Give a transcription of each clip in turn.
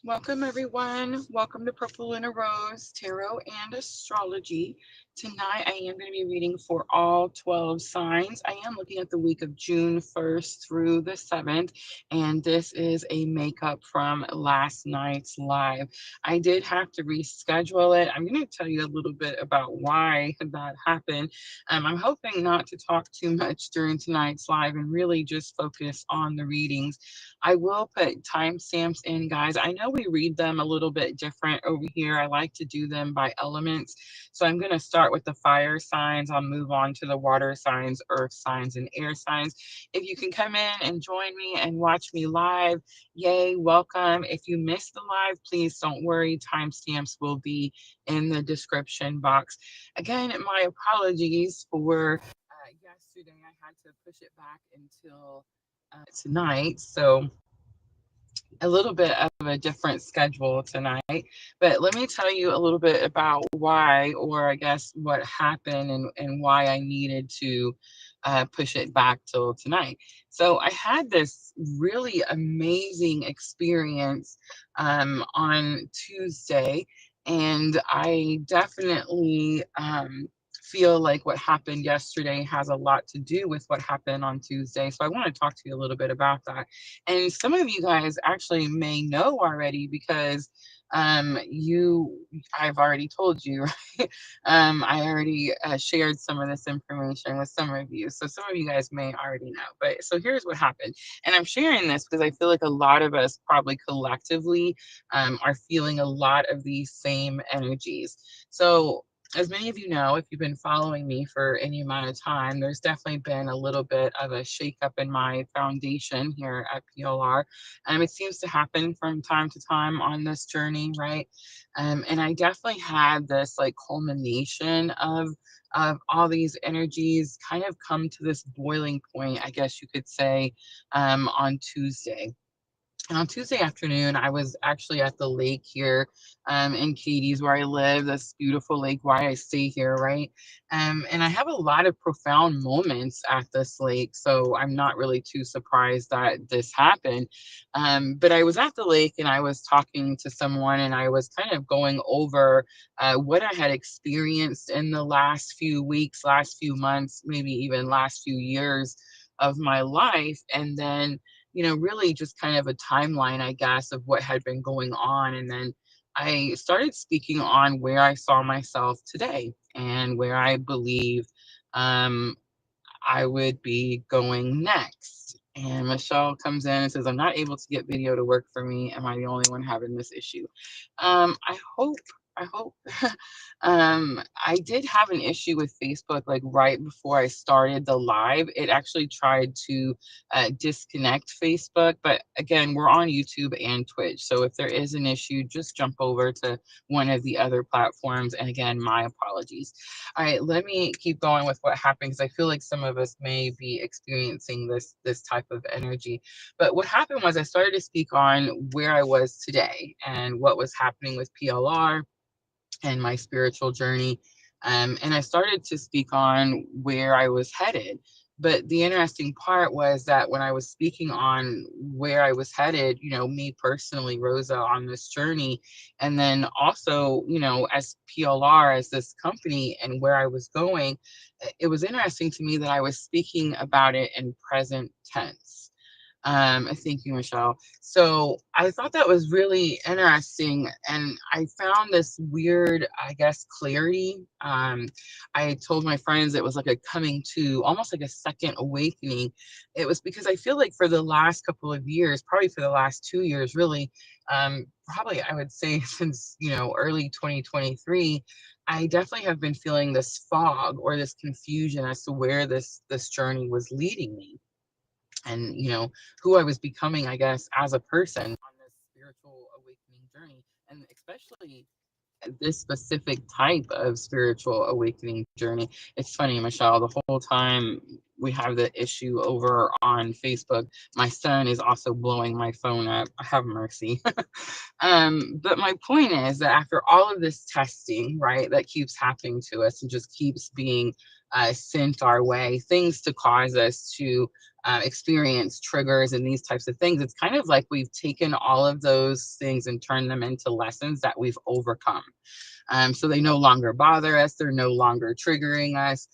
Welcome, everyone. Welcome to Purple Lunarose Tarot and Astrology. Tonight, I am going to be reading for all 12 signs. I am looking at the week of June 1st through the 7th, and this is a makeup from last night's live. I did have to reschedule it. I'm going to tell you a little bit about why that happened. I'm hoping not to talk too much during tonight's live and really just focus on the readings. I will put timestamps in, guys. I know we read them a little bit different over here. I like to do them by elements. So I'm going to start with the fire signs. I'll move on to the water signs, earth signs, and air signs. If you can come in and join me and watch me live, yay, welcome. If you missed the live, please don't worry. Timestamps will be in the description box. Again, my apologies for yesterday. I had to push it back until tonight. So a little bit of a different schedule tonight. But let me tell you a little bit about why, or I guess what happened and why I needed to push it back till tonight. So I had this really amazing experience on Tuesday, and I definitely feel like what happened yesterday has a lot to do with what happened on Tuesday. So I want to talk to you a little bit about that. And some of you guys actually may know already because you I've already told you, right? I already shared some of this information with some of you. So some of you guys may already know. But so here's what happened. And I'm sharing this because I feel like a lot of us probably collectively are feeling a lot of these same energies. So as many of you know, if you've been following me for any amount of time, there's definitely been a little bit of a shakeup in my foundation here at PLR. It seems to happen from time to time on this journey, right? And I definitely had this like culmination of all these energies kind of come to this boiling point, I guess you could say, on Tuesday. And on Tuesday afternoon, I was actually at the lake here in Katie's, where I live, this beautiful lake, why I stay here, right? And I have a lot of profound moments at this lake, so I'm not really too surprised that this happened. But I was at the lake and I was talking to someone, and I was kind of going over what I had experienced in the last few weeks, last few months, maybe even last few years of my life. And then really just kind of a timeline, I guess, of what had been going on. And then I started speaking on where I saw myself today and where I believe um, I would be going next. And Michelle comes in and says, I'm not able to get video to work for me. Am I the only one having this issue? I hope. I did have an issue with Facebook like right before I started the live. It actually tried to disconnect Facebook, but again, we're on YouTube and Twitch. So if there is an issue, just jump over to one of the other platforms. And again, my apologies. All right, let me keep going with what happened because I feel like some of us may be experiencing this type of energy. But what happened was I started to speak on where I was today and what was happening with PLR and my spiritual journey. And I started to speak on where I was headed. But the interesting part was that when I was speaking on where I was headed, me personally, Rosa, on this journey, and then also, as PLR, as this company and where I was going, it was interesting to me that I was speaking about it in present tense. Thank you, Michelle. So I thought that was really interesting, and I found this weird, I guess, clarity. I told my friends it was like a coming to, almost like a second awakening. It was because I feel like for the last couple of years, probably for the last 2 years, really, probably I would say since early 2023. I definitely have been feeling this fog or this confusion as to where this journey was leading me, and who I was becoming, I guess, as a person on this spiritual awakening journey, and especially this specific type of spiritual awakening journey. It's funny, Michelle, the whole time we have the issue over on Facebook, my son is also blowing my phone up. Have mercy. But my point is that after all of this testing, right, that keeps happening to us and just keeps being sent our way, things to cause us to experience triggers and these types of things, it's kind of like we've taken all of those things and turned them into lessons that we've overcome. So they no longer bother us. They're no longer triggering us.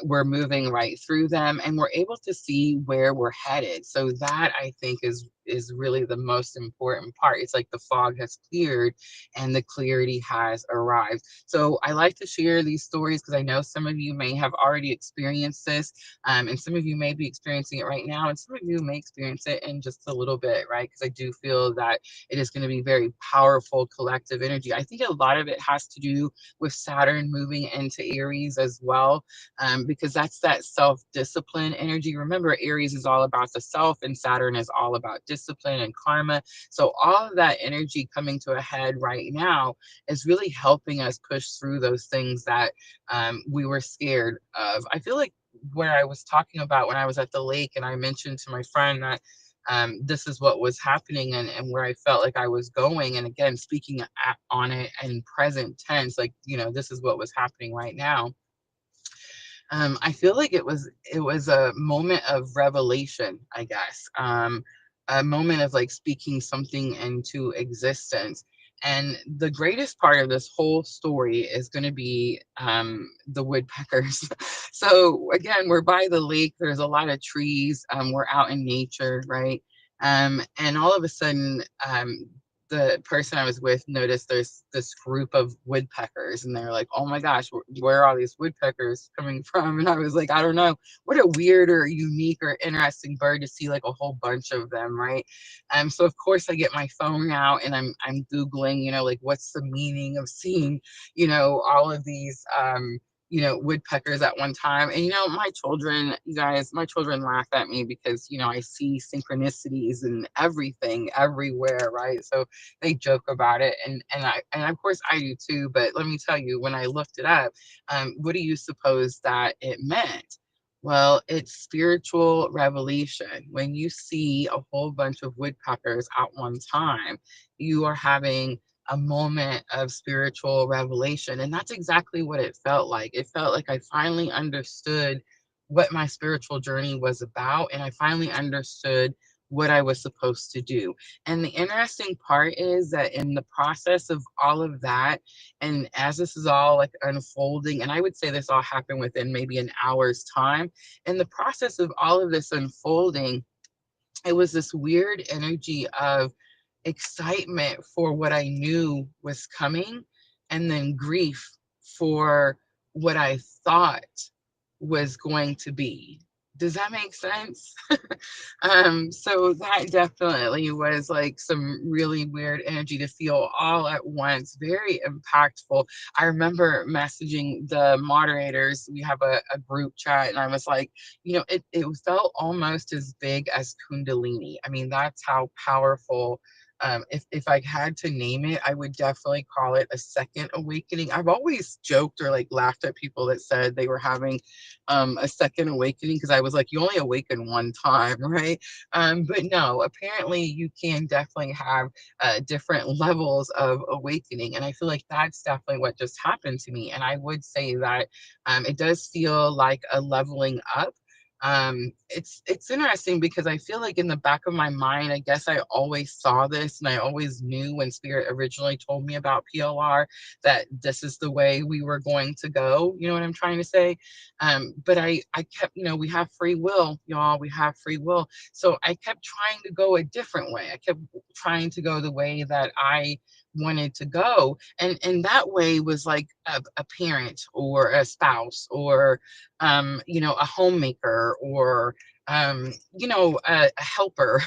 We're moving right through them, and we're able to see where we're headed. So that, I think, is really the most important part. It's like the fog has cleared and the clarity has arrived. So I like to share these stories because I know some of you may have already experienced this, and some of you may be experiencing it right now, and some of you may experience it in just a little bit, right? Because I do feel that it is going to be very powerful collective energy. I think a lot of it has to do with Saturn moving into Aries as well, because that's that self-discipline energy. Remember, Aries is all about the self, and Saturn is all about discipline and karma. So all of that energy coming to a head right now is really helping us push through those things that we were scared of. I feel like where I was talking about when I was at the lake, and I mentioned to my friend that this is what was happening, and where I felt like I was going. And again, speaking on it in present tense, like, this is what was happening right now. I feel like it was a moment of revelation, I guess. A moment of like speaking something into existence. And the greatest part of this whole story is going to be the woodpeckers. So again, we're by the lake. There's a lot of trees. We're out in nature, right? And all of a sudden, the person I was with noticed there's this group of woodpeckers, and they're like, "Oh my gosh, where are all these woodpeckers coming from?" And I was like, "I don't know. What a weird or unique or interesting bird to see like a whole bunch of them, right?" So of course I get my phone out and I'm Googling, like what's the meaning of seeing, all of these woodpeckers at one time. And my children, you guys, my children laugh at me because I see synchronicities and everything everywhere, right? So they joke about it, and of course I do too. But let me tell you, when I looked it up, what do you suppose that it meant? Well, it's spiritual revelation. When you see a whole bunch of woodpeckers at one time, you are having a moment of spiritual revelation. And that's exactly what it felt like. It felt like I finally understood what my spiritual journey was about, and I finally understood what I was supposed to do. And the interesting part is that in the process of all of that, and as this is all like unfolding, and I would say this all happened within maybe an hour's time, in the process of all of this unfolding, it was this weird energy of excitement for what I knew was coming, and then grief for what I thought was going to be. Does that make sense? So that definitely was like some really weird energy to feel all at once, very impactful. I remember messaging the moderators. We have a group chat, and I was like, it felt almost as big as Kundalini. I mean, that's how powerful. If I had to name it, I would definitely call it a second awakening. I've always joked or like laughed at people that said they were having a second awakening, because I was like, you only awaken one time, right? But no, apparently you can definitely have different levels of awakening. And I feel like that's definitely what just happened to me. And I would say that it does feel like a leveling up. It's interesting because I feel like in the back of my mind, I guess I always saw this, and I always knew when Spirit originally told me about PLR that this is the way we were going to go. You know what I'm trying to say? But I kept, we have free will, y'all. We have free will. So I kept trying to go a different way. I kept trying to go the way that I wanted to go, and that way was like a parent or a spouse or a homemaker or a helper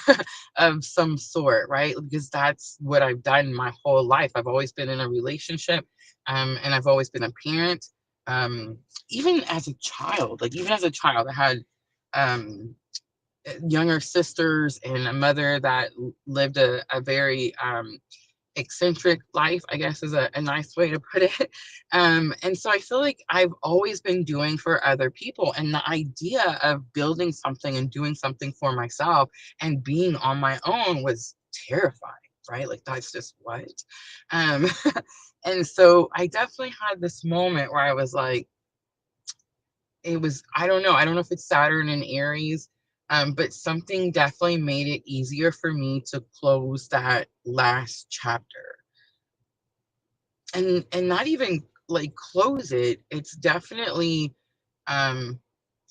of some sort, right? Because that's what I've done my whole life. I've always been in a relationship, and I've always been a parent. Even as a child, I had younger sisters and a mother that lived a very eccentric life, I guess is a nice way to put it. And so I feel like I've always been doing for other people. And the idea of building something and doing something for myself and being on my own was terrifying, right? Like that's just what. Um, and so I definitely had this moment where I was like, I don't know if it's Saturn and Aries. But something definitely made it easier for me to close that last chapter. And not even like close it. It's definitely um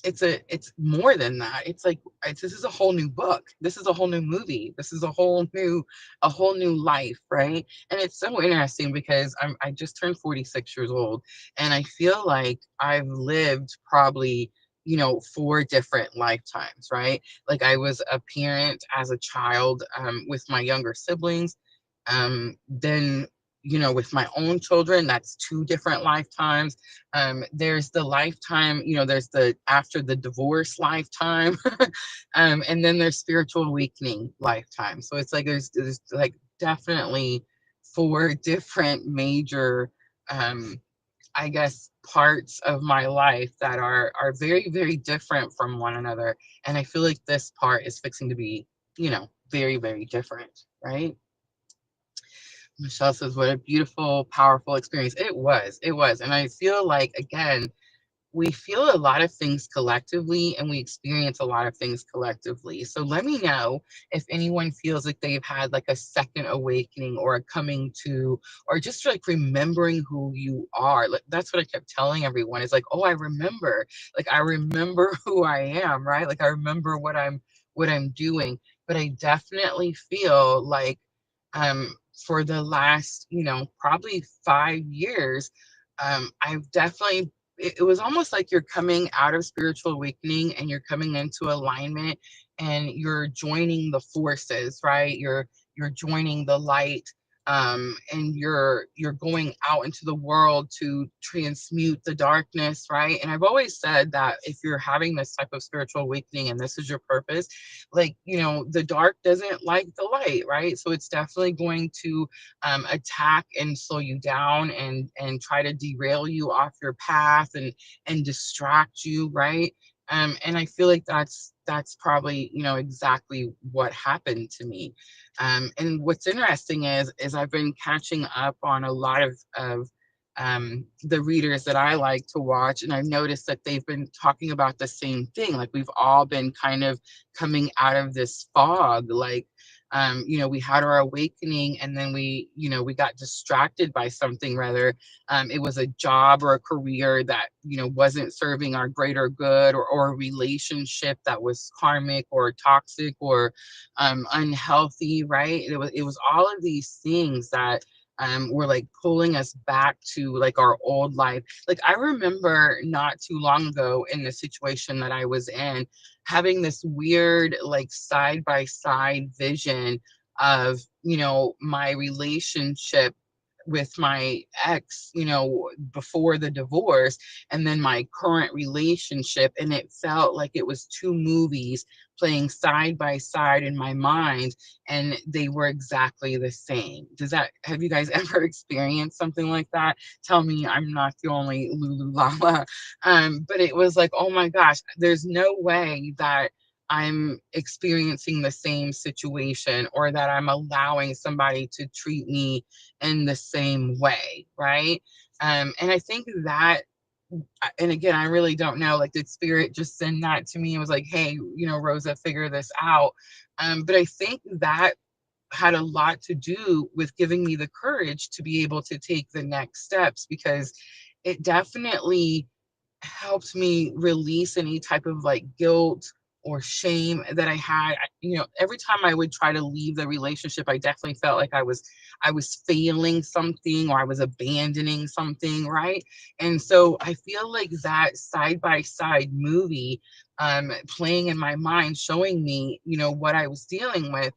it's more than that. It's like this is a whole new book. This is a whole new movie. This is a whole new life, right? And it's so interesting because I just turned 46 years old, and I feel like I've lived probably, four different lifetimes, right? Like I was a parent as a child, with my younger siblings. Then, with my own children, that's two different lifetimes. There's the lifetime, there's the after the divorce lifetime. And then there's spiritual awakening lifetime. So it's like there's like definitely four different major, um I guess, parts of my life that are very, very different from one another. And I feel like this part is fixing to be, very, very different, right? Michelle says, what a beautiful, powerful experience. It was. It was. And I feel like, again, we feel a lot of things collectively and we experience a lot of things collectively. So let me know if anyone feels like they've had like a second awakening or a coming to, or just like remembering who you are. Like, that's what I kept telling everyone. It's like, oh, I remember. Like I remember who I am, right? Like I remember what I'm doing. But I definitely feel like for the last, probably 5 years, I've definitely it was almost like you're coming out of spiritual awakening and you're coming into alignment and you're joining the forces, right? You're joining the light, and you're going out into the world to transmute the darkness, right? And I've always said that if you're having this type of spiritual awakening and this is your purpose, like, the dark doesn't like the light, right? So it's definitely going to attack and slow you down and try to derail you off your path and distract you, right? And I feel like that's probably, exactly what happened to me. And what's interesting is I've been catching up on a lot of the readers that I like to watch, and I've noticed that they've been talking about the same thing. Like we've all been kind of coming out of this fog, like we had our awakening and then we got distracted by something, rather it was a job or a career that wasn't serving our greater good, or a relationship that was karmic or toxic or unhealthy, right? It was all of these things that were like pulling us back to like our old life. Like I remember not too long ago in the situation that I was in, having this weird like side by side vision of my relationship with my ex, before the divorce, and then my current relationship, and it felt like it was two movies playing side by side in my mind, and they were exactly the same. Have you guys ever experienced something like that? Tell me I'm not the only Lulu Lala. But it was like, oh my gosh, there's no way that I'm experiencing the same situation, or that I'm allowing somebody to treat me in the same way, right? And I think that, and again, I really don't know, like, did spirit just send that to me and was like, hey, Rosa, figure this out? But I think that had a lot to do with giving me the courage to be able to take the next steps, because it definitely helped me release any type of like guilt or shame that I had. Every time I would try to leave the relationship, I definitely felt like I was failing something, or I was abandoning something, right? And so I feel like that side by side movie, playing in my mind, showing me, what I was dealing with,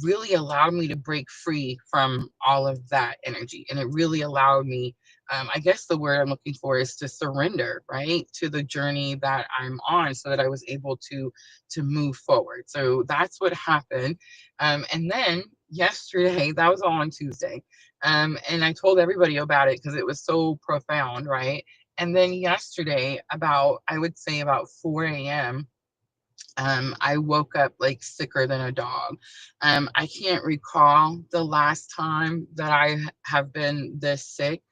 really allowed me to break free from all of that energy. And it really allowed me, I guess the word I'm looking for is to surrender, right, to the journey that I'm on, so that I was able to move forward. So that's what happened. And then yesterday, that was all on Tuesday, and I told everybody about it because it was so profound, right? And then yesterday, I would say about 4 a.m., I woke up like sicker than a dog. I can't recall the last time that I have been this sick.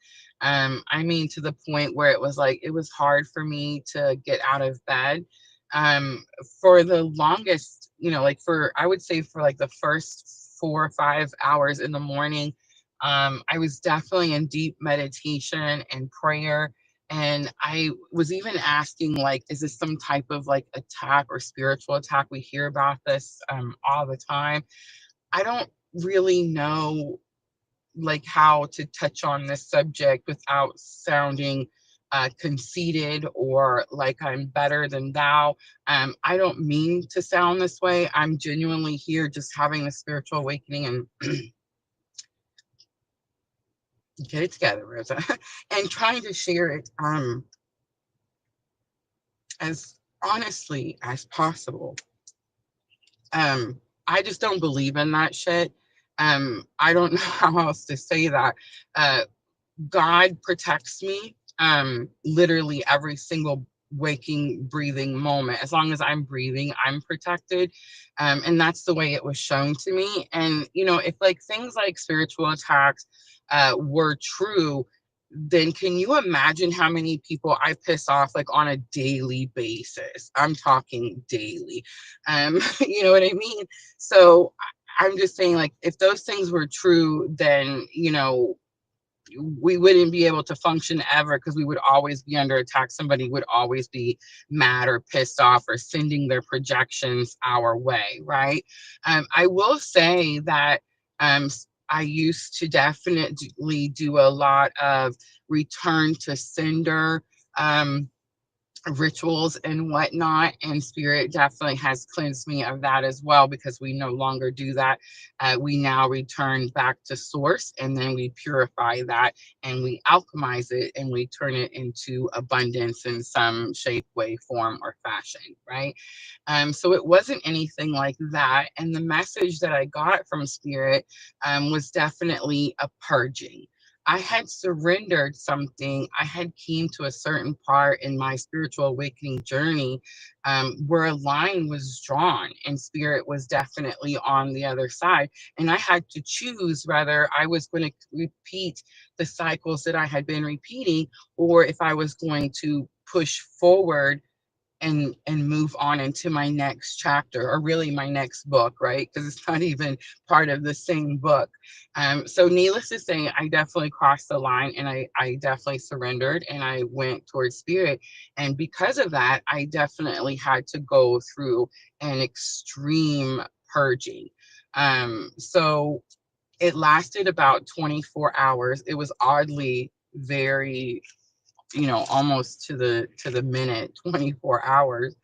I mean, to the point where it was hard for me to get out of bed. For the longest, like I would say for like the first 4 or 5 hours in the morning, I was definitely in deep meditation and prayer. And I was even asking, like, is this some type of like attack or spiritual attack? We hear about this all the time. I don't really know like how to touch on this subject without sounding conceited or like I'm better than thou. I don't mean to sound this way. I'm genuinely here just having a spiritual awakening and get it together, Rosa, and trying to share it as honestly as possible. I just don't believe in that shit. I don't know how else to say that. Uh, God protects me literally every single waking, breathing moment. As long as I'm breathing, I'm protected. And that's the way it was shown to me. And, if like things like spiritual attacks were true, then can you imagine how many people I piss off like on a daily basis? I'm talking daily. You know what I mean? So I'm just saying, like, if those things were true, then, we wouldn't be able to function ever because we would always be under attack. Somebody would always be mad or pissed off or sending their projections our way, right? I will say that I used to definitely do a lot of return to sender rituals and whatnot, and spirit definitely has cleansed me of that as well, because we no longer do that. We now return back to source, and then we purify that and we alchemize it and we turn it into abundance in some shape, way, form, or fashion, right? So it wasn't anything like that, and the message that I got from spirit was definitely a purging. I had surrendered something. I had came to a certain part in my spiritual awakening journey where a line was drawn and spirit was definitely on the other side. And I had to choose whether I was going to repeat the cycles that I had been repeating, or if I was going to push forward and move on into my next chapter, or really my next book, right? Because it's not even part of the same book. So needless to say, I definitely crossed the line, and I definitely surrendered and I went towards spirit. And because of that, I definitely had to go through an extreme purging. So it lasted about 24 hours. It was oddly very, almost to the minute, 24 hours.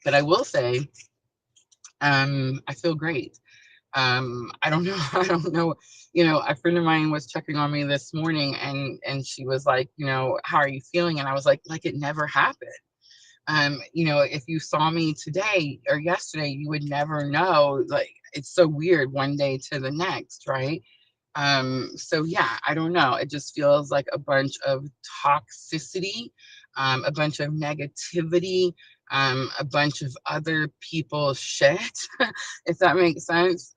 But I will say, I feel great. I don't know. I don't know. A friend of mine was checking on me this morning, and she was like, how are you feeling? And I was like it never happened. If you saw me today or yesterday, you would never know. Like, it's so weird one day to the next, right? So yeah, I don't know. It just feels like a bunch of toxicity, a bunch of negativity, a bunch of other people's shit, if that makes sense,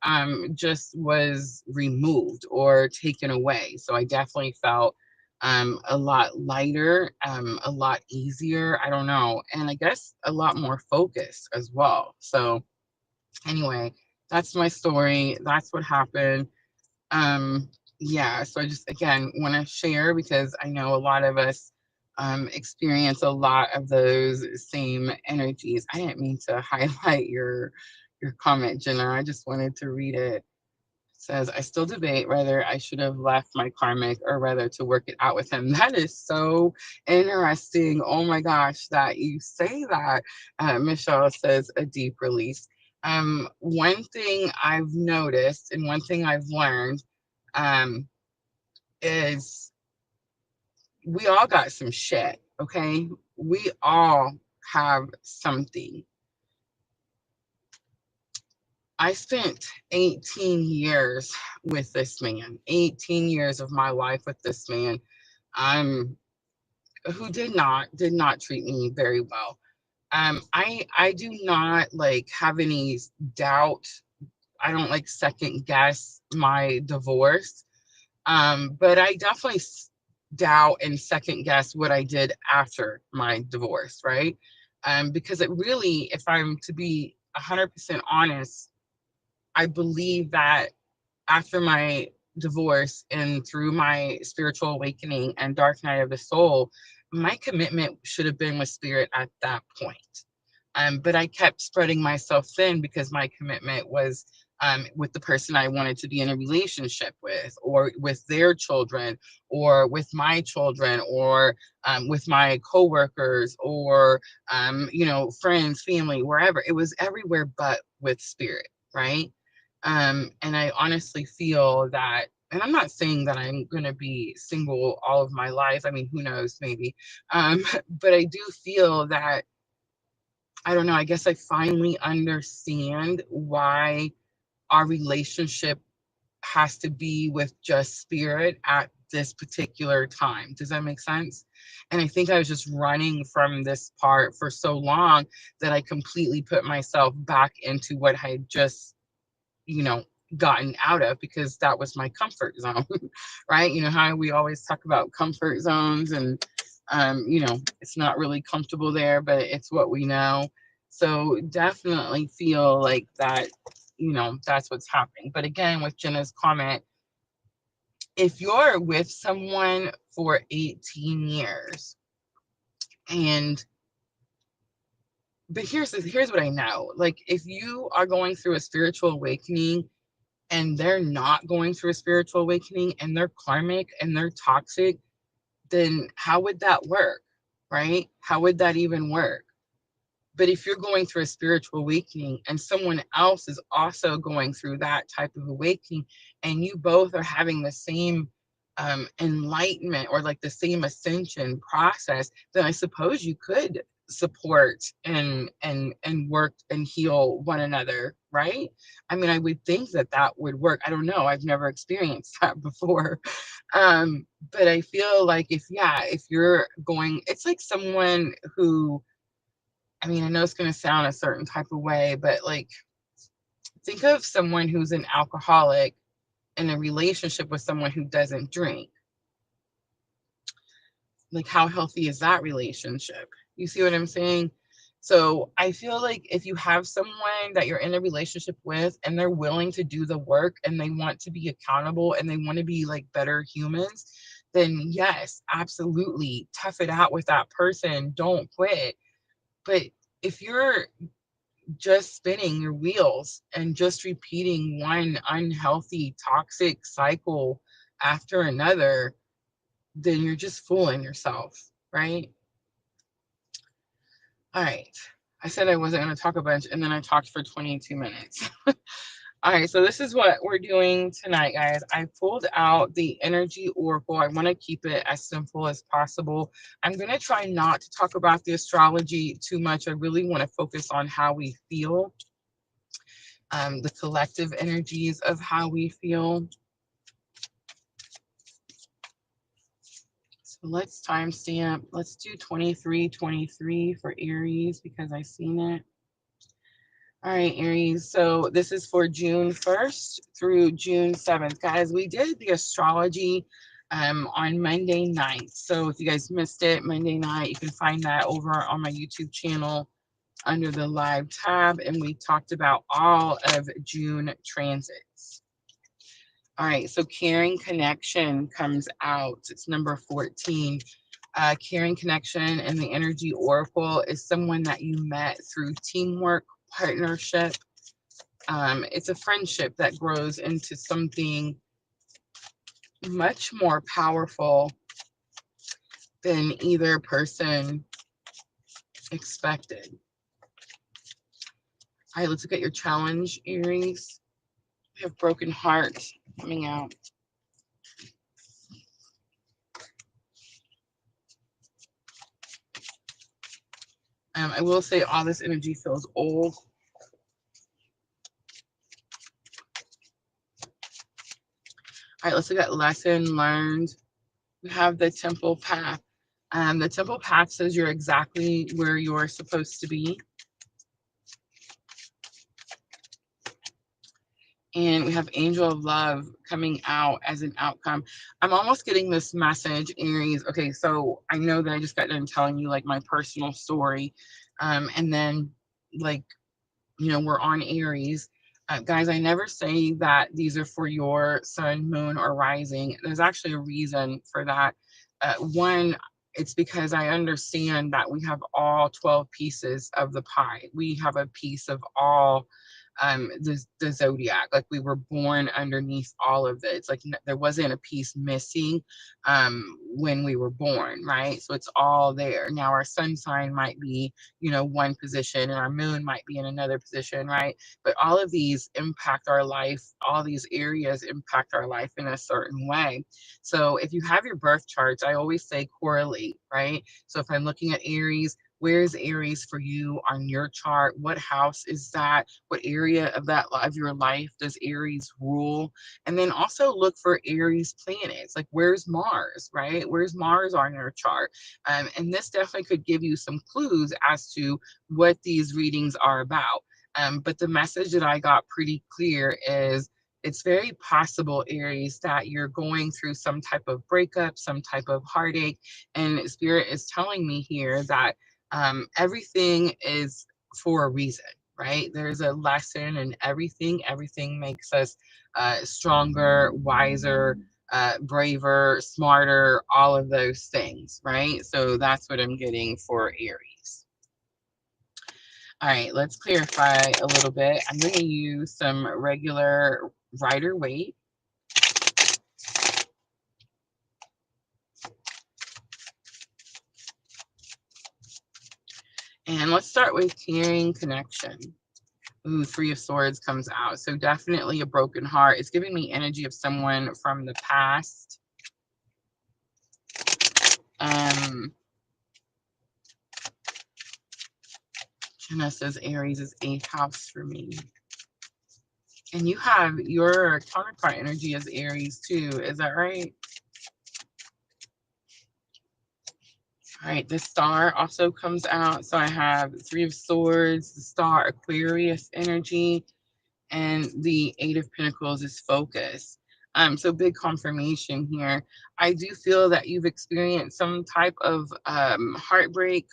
just was removed or taken away. So I definitely felt a lot lighter, a lot easier. I don't know. And I guess a lot more focused as well. So anyway, that's my story. That's what happened. um yeah, so I just again want to share, because I know a lot of us experience a lot of those same energies. I didn't mean to highlight your comment, Jenna. I just wanted to read it. It says, I still debate whether I should have left my karmic or whether to work it out with him. That is so interesting. Oh my gosh, that you say that. Michelle says, a deep release. One thing I've noticed and one thing I've learned um, is we all got some shit, okay? We all have something. I spent 18 years with this man, 18 years of my life with this man, who did not treat me very well. I do not like have any doubt. I don't like second guess my divorce. But I definitely doubt and second guess what I did after my divorce, right? Because it really, if I'm to be 100% honest, I believe that after my divorce and through my spiritual awakening and dark night of the soul, my commitment should have been with spirit at that point. But I kept spreading myself thin because my commitment was with the person I wanted to be in a relationship with, or with their children, or with my children, or with my coworkers, or friends, family, wherever. It was everywhere but with spirit, right? And I honestly feel that, and I'm not saying that I'm going to be single all of my life. I mean, who knows, maybe. But I do feel that, I don't know, I guess I finally understand why our relationship has to be with just spirit at this particular time. Does that make sense? And I think I was just running from this part for so long that I completely put myself back into what I had just gotten out of, because that was my comfort zone. Right? You know how we always talk about comfort zones, and it's not really comfortable there, but it's what we know. So definitely feel like that, that's what's happening. But again, with Jenna's comment, if you're with someone for 18 years, and but here's what I know. Like, if you are going through a spiritual awakening and they're not going through a spiritual awakening, and they're karmic and they're toxic, then how would that work? Right? How would that even work? But if you're going through a spiritual awakening and someone else is also going through that type of awakening, and you both are having the same enlightenment, or like the same ascension process, then I suppose you could support and work and heal one another, right? I mean, I would think that that would work. I don't know. I've never experienced that before. But I feel like if you're going, it's like someone who, I mean, I know it's going to sound a certain type of way, but like, think of someone who's an alcoholic in a relationship with someone who doesn't drink. Like, how healthy is that relationship? You see what I'm saying? So I feel like if you have someone that you're in a relationship with and they're willing to do the work and they want to be accountable and they want to be like better humans, then yes, absolutely, tough it out with that person. Don't quit. But if you're just spinning your wheels and just repeating one unhealthy, toxic cycle after another, then you're just fooling yourself, right? All right. I said I wasn't going to talk a bunch, and then I talked for 22 minutes. All right, so this is what we're doing tonight, guys. I pulled out the energy oracle. I want to keep it as simple as possible. I'm going to try not to talk about the astrology too much. I really want to focus on how we feel, the collective energies of how we feel. So let's timestamp. Let's do 2323 for Aries because I seen it. All right, Aries. So this is for June 1st through June 7th. Guys, we did the astrology on Monday night. So if you guys missed it, Monday night, you can find that over on my YouTube channel under the live tab. And we talked about all of June transits. All right, so Caring Connection comes out. It's number 14. Caring Connection and the Energy Oracle is someone that you met through teamwork, partnership. It's a friendship that grows into something much more powerful than either person expected. All right, let's look at your challenge, Aries. We have Broken Heart coming out. I will say all this energy feels old. All right, let's look at lesson learned. We have the Temple Path. The Temple Path says you're exactly where you're supposed to be. And we have Angel of Love coming out as an outcome. I'm almost getting this message, Aries. Okay, so I know that I just got done telling you like my personal story. And then, like, we're on Aries. Guys, I never say that these are for your sun, moon, or rising. There's actually a reason for that. One, it's because I understand that we have all 12 pieces of the pie. We have a piece of all the zodiac. Like, we were born underneath all of it. It's like there wasn't a piece missing when we were born, right? So it's all there. Now our sun sign might be, one position, and our moon might be in another position, right? But all of these impact our life. All these areas impact our life in a certain way. So if you have your birth charts, I always say correlate, right? So if I'm looking at Aries, where's Aries for you on your chart? What house is that? What area of your life does Aries rule? And then also look for Aries planets. Like, where's Mars, right? Where's Mars on your chart? And this definitely could give you some clues as to what these readings are about. But the message that I got pretty clear is, it's very possible, Aries, that you're going through some type of breakup, some type of heartache. And Spirit is telling me here that everything is for a reason, right? There's a lesson in everything. Everything makes us stronger, wiser, braver, smarter, all of those things, right? So that's what I'm getting for Aries. All right, let's clarify a little bit. I'm going to use some regular Rider Waite. And let's start with clearing connection. Ooh, Three of Swords comes out. So definitely a broken heart. It's giving me energy of someone from the past. Jenna says Aries is 8th house for me. And you have your counterpart energy as Aries too. Is that right? All right, the Star also comes out. So I have Three of Swords, the Star, Aquarius energy, and the Eight of Pentacles is focus. So big confirmation here. I do feel that you've experienced some type of heartbreak,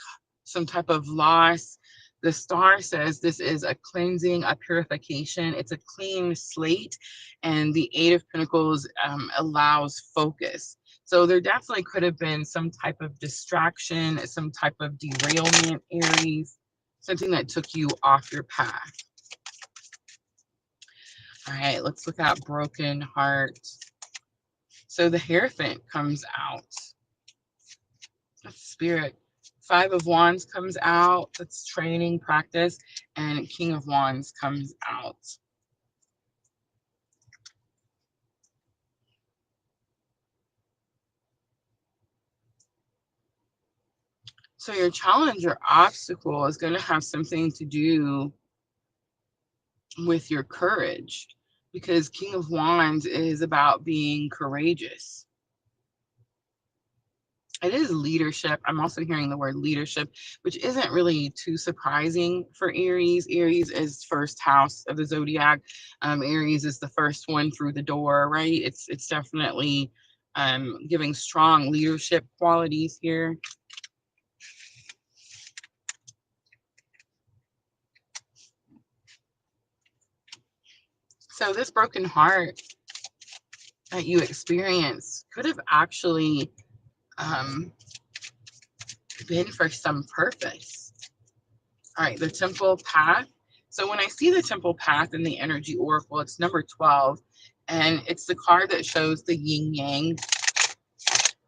some type of loss. The Star says this is a cleansing, a purification. It's a clean slate, and the Eight of Pentacles allows focus. So there definitely could have been some type of distraction, some type of derailment, Aries, something that took you off your path. All right, let's look at broken heart. So the Hierophant comes out. That's Spirit. Five of Wands comes out. That's training, practice. And King of Wands comes out. So your challenge or obstacle is going to have something to do with your courage, because King of Wands is about being courageous. It is leadership. I'm also hearing the word leadership, which isn't really too surprising for Aries. Aries is first house of the zodiac. Aries is the first one through the door, right? It's definitely giving strong leadership qualities here. So this broken heart that you experience could have actually been for some purpose. All right, the Temple Path. So when I see the Temple Path in the Energy Oracle, it's number 12, and it's the card that shows the yin yang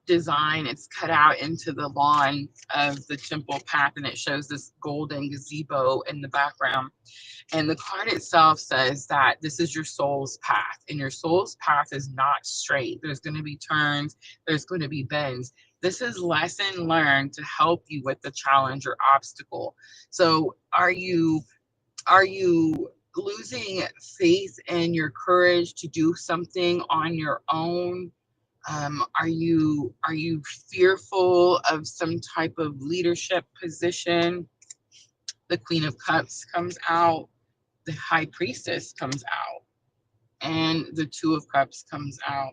design. It's cut out into the lawn of the Temple Path, and it shows this golden gazebo in the background. And the card itself says that this is your soul's path, and your soul's path is not straight. There's going to be turns, there's going to be bends. This is lesson learned to help you with the challenge or obstacle. So are you losing faith in your courage to do something on your own? Are you fearful of some type of leadership position? The Queen of Cups comes out. The High Priestess comes out, and the Two of Cups comes out.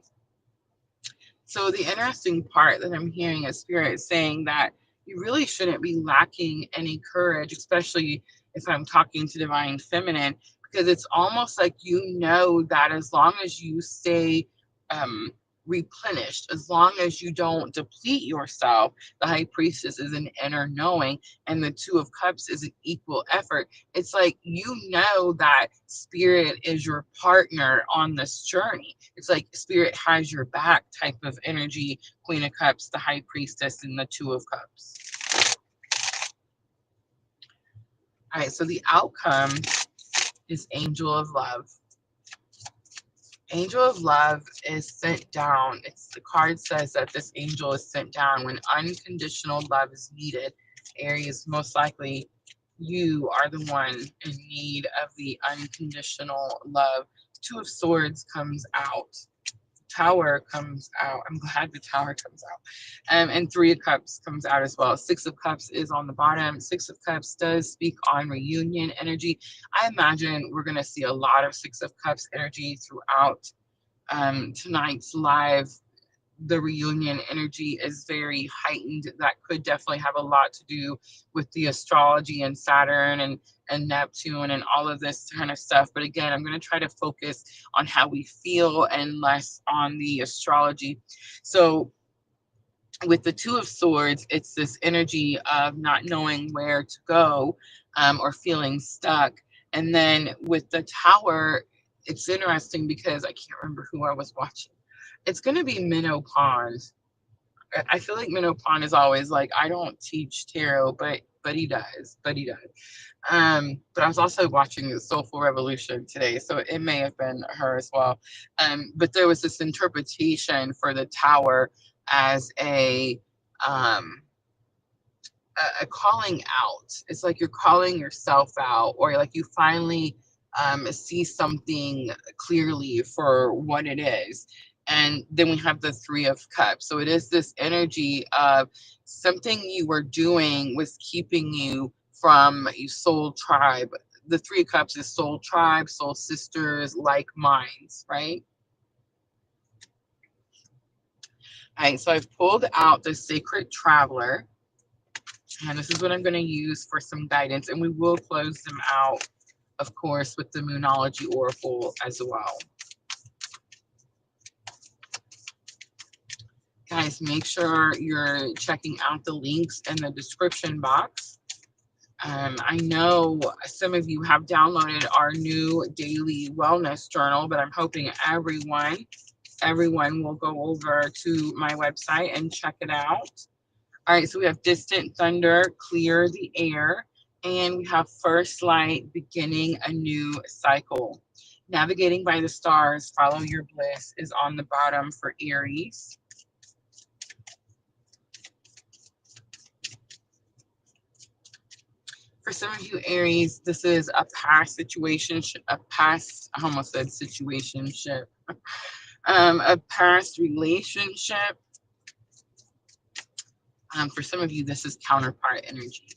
So the interesting part that I'm hearing is Spirit saying that you really shouldn't be lacking any courage, especially if I'm talking to divine feminine, because it's almost like you know that as long as you stay um, replenished, as long as you don't deplete yourself, the high priestess is an inner knowing, and the two of cups is an equal effort. It's like you know that spirit is your partner on this journey. It's like spirit has your back type of energy. Queen of Cups, the high priestess, and the Two of Cups. All right, so the outcome is Angel of Love. Angel of Love is sent down. The card says that this angel is sent down when unconditional love is needed. Aries, most likely you are the one in need of the unconditional love. Two of Swords comes out. Tower comes out. I'm glad the Tower comes out. And Three of Cups comes out as well. Six of Cups is on the bottom. Six of Cups does speak on reunion energy. I imagine we're going to see a lot of Six of Cups energy throughout tonight's live. The reunion energy is very heightened. That could definitely have a lot to do with the astrology and Saturn and Neptune and all of this kind of stuff. But again, I'm going to try to focus on how we feel and less on the astrology. So with the Two of Swords, it's this energy of not knowing where to go or feeling stuck. And then with the Tower, it's interesting because I can't remember who I was watching. It's going to be Minnow Pond. I feel like Minnow Pond is always like, I don't teach tarot, but he does. But I was also watching the Soulful Revolution today, so it may have been her as well. But there was this interpretation for the Tower as um, a calling out. It's like you're calling yourself out, or like you finally see something clearly for what it is. And then we have the Three of Cups. So it is this energy of something you were doing was keeping you from your soul tribe. The Three of Cups is soul tribe, soul sisters, like minds, right? All right, so I've pulled out the Sacred Traveler. And this is what I'm going to use for some guidance. And we will close them out, of course, with the Moonology Oracle as well. Guys, make sure you're checking out the links in the description box. I know some of you have downloaded our new daily wellness journal, but I'm hoping everyone will go over to my website and check it out. All right, so we have Distant Thunder, Clear the Air, and we have First Light, Beginning a New Cycle. Navigating by the Stars, Follow Your Bliss is on the bottom for Aries. For some of you Aries, this is a past situation, a past relationship. For some of you, this is counterpart energy.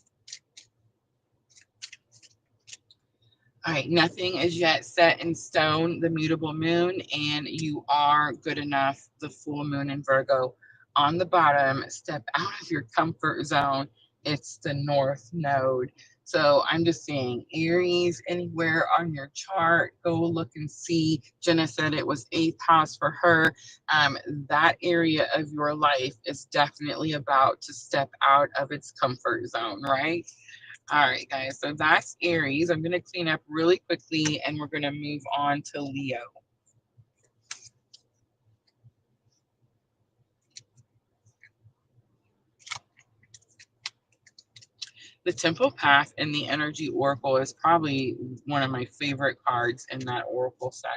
All right, nothing is yet set in stone, the mutable moon, and you are good enough, the full moon in Virgo. On the bottom, step out of your comfort zone. It's the North Node. So I'm just saying, Aries, anywhere on your chart, go look and see. Jenna said it was 8th house for her. That area of your life is definitely about to step out of its comfort zone, right? All right, guys, so that's Aries. I'm going to clean up really quickly, and we're going to move on to Leo. The Temple Path in the Energy Oracle is probably one of my favorite cards in that Oracle set.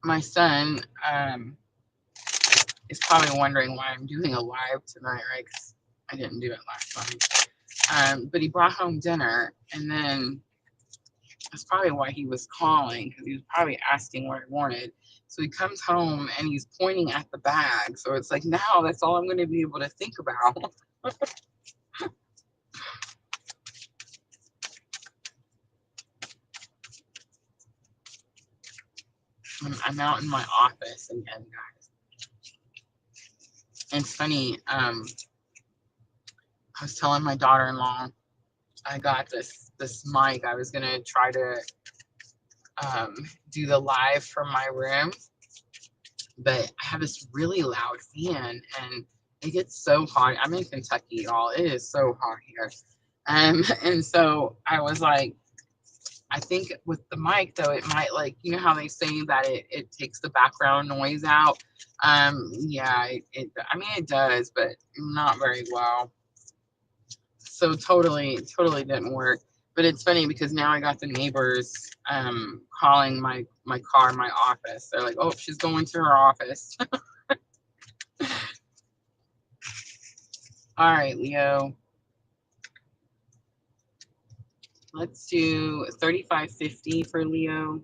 My son is probably wondering why I'm doing a live tonight, right? Because I didn't do it last night. But he brought home dinner, and then that's probably why he was calling, because he was probably asking what I wanted. So he comes home and he's pointing at the bag. So it's like, now that's all I'm going to be able to think about. I'm out in my office again, guys. And it's funny, I was telling my daughter-in-law I got this mic. I was gonna try to do the live from my room, but I have this really loud fan and it gets so hot. I'm in Kentucky, y'all. It is so hot here. And so I was like, I think with the mic though, it might, like, you know how they say that it takes the background noise out. Yeah, I mean it does, but not very well. So totally didn't work. But it's funny because now I got the neighbors calling my car my office. They're like, oh, she's going to her office. All right, Leo. Let's do 3550 for Leo.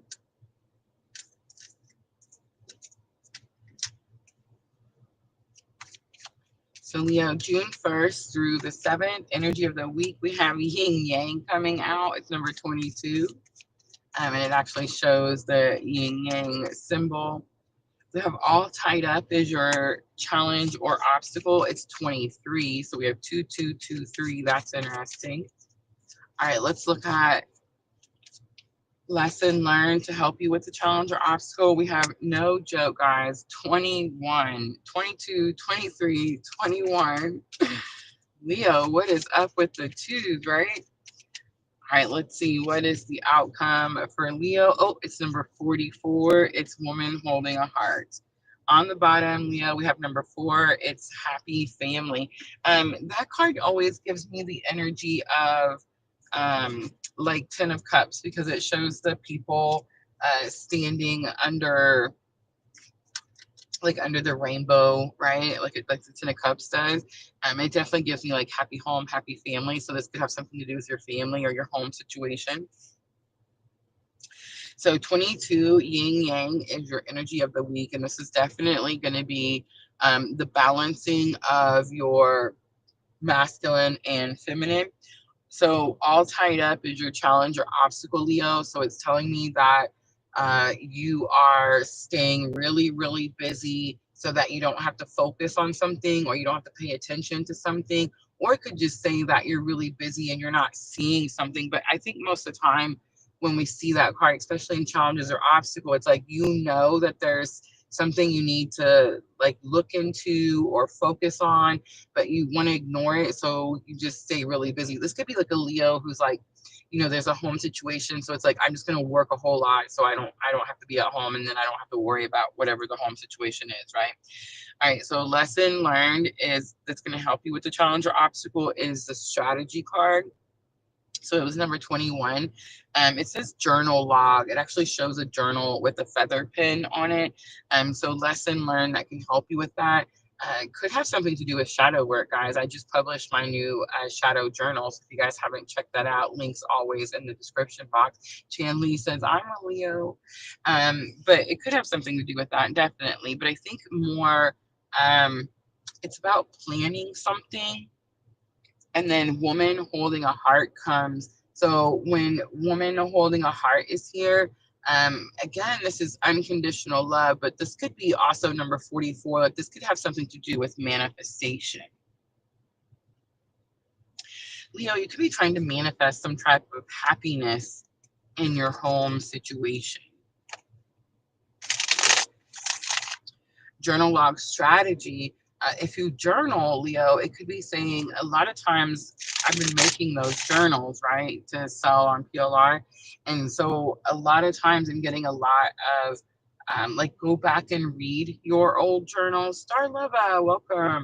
So Leo, June 1st through the 7th, energy of the week, we have yin yang coming out. It's number 22. And it actually shows the yin yang symbol. We have all tied up as your challenge or obstacle. It's 23. So we have 2, 2, 2, 3. That's interesting. All right, let's look at lesson learned to help you with the challenge or obstacle. We have, no joke, guys, 21, 22, 23, 21. Leo, what is up with the twos, right? All right, let's see. What is the outcome for Leo? Oh, it's number 44. It's woman holding a heart. On the bottom, Leo, we have number 4. It's happy family. That card always gives me the energy of like 10 of Cups, because it shows the people standing under, like under the rainbow, right? Like the 10 of Cups does. It definitely gives me like happy home, happy family. So this could have something to do with your family or your home situation. So 22, yin yang, is your energy of the week. And this is definitely going to be the balancing of your masculine and feminine. So all tied up is your challenge or obstacle, Leo. So it's telling me that you are staying really, really busy so that you don't have to focus on something, or you don't have to pay attention to something. Or it could just say that you're really busy and you're not seeing something. But I think most of the time when we see that card, especially in challenges or obstacle, it's like, you know that there's something you need to like look into or focus on, but you want to ignore it, so you just stay really busy. This could be like a Leo who's like, you know, there's a home situation, so it's like, I'm just going to work a whole lot so I don't have to be at home, and then I don't have to worry about whatever the home situation is, right? All right, so lesson learned is that's going to help you with the challenge or obstacle is the strategy card. So it was number 21. It says journal log. It actually shows a journal with a feather pen on it. So lesson learned that can help you with that. Could have something to do with shadow work, guys. I just published my new shadow journals. If you guys haven't checked that out, links always in the description box. Chan Lee says, I'm a Leo. But it could have something to do with that, definitely. But I think more it's about planning something. And then woman holding a heart comes. So when woman holding a heart is here, again, this is unconditional love, but this could be also number 44. Like this could have something to do with manifestation. Leo, you could be trying to manifest some type of happiness in your home situation. Journal log strategy. If you journal, Leo, it could be saying, a lot of times I've been making those journals, right, to sell on PLR. And so a lot of times I'm getting a lot of like, go back and read your old journals. Starlova, welcome.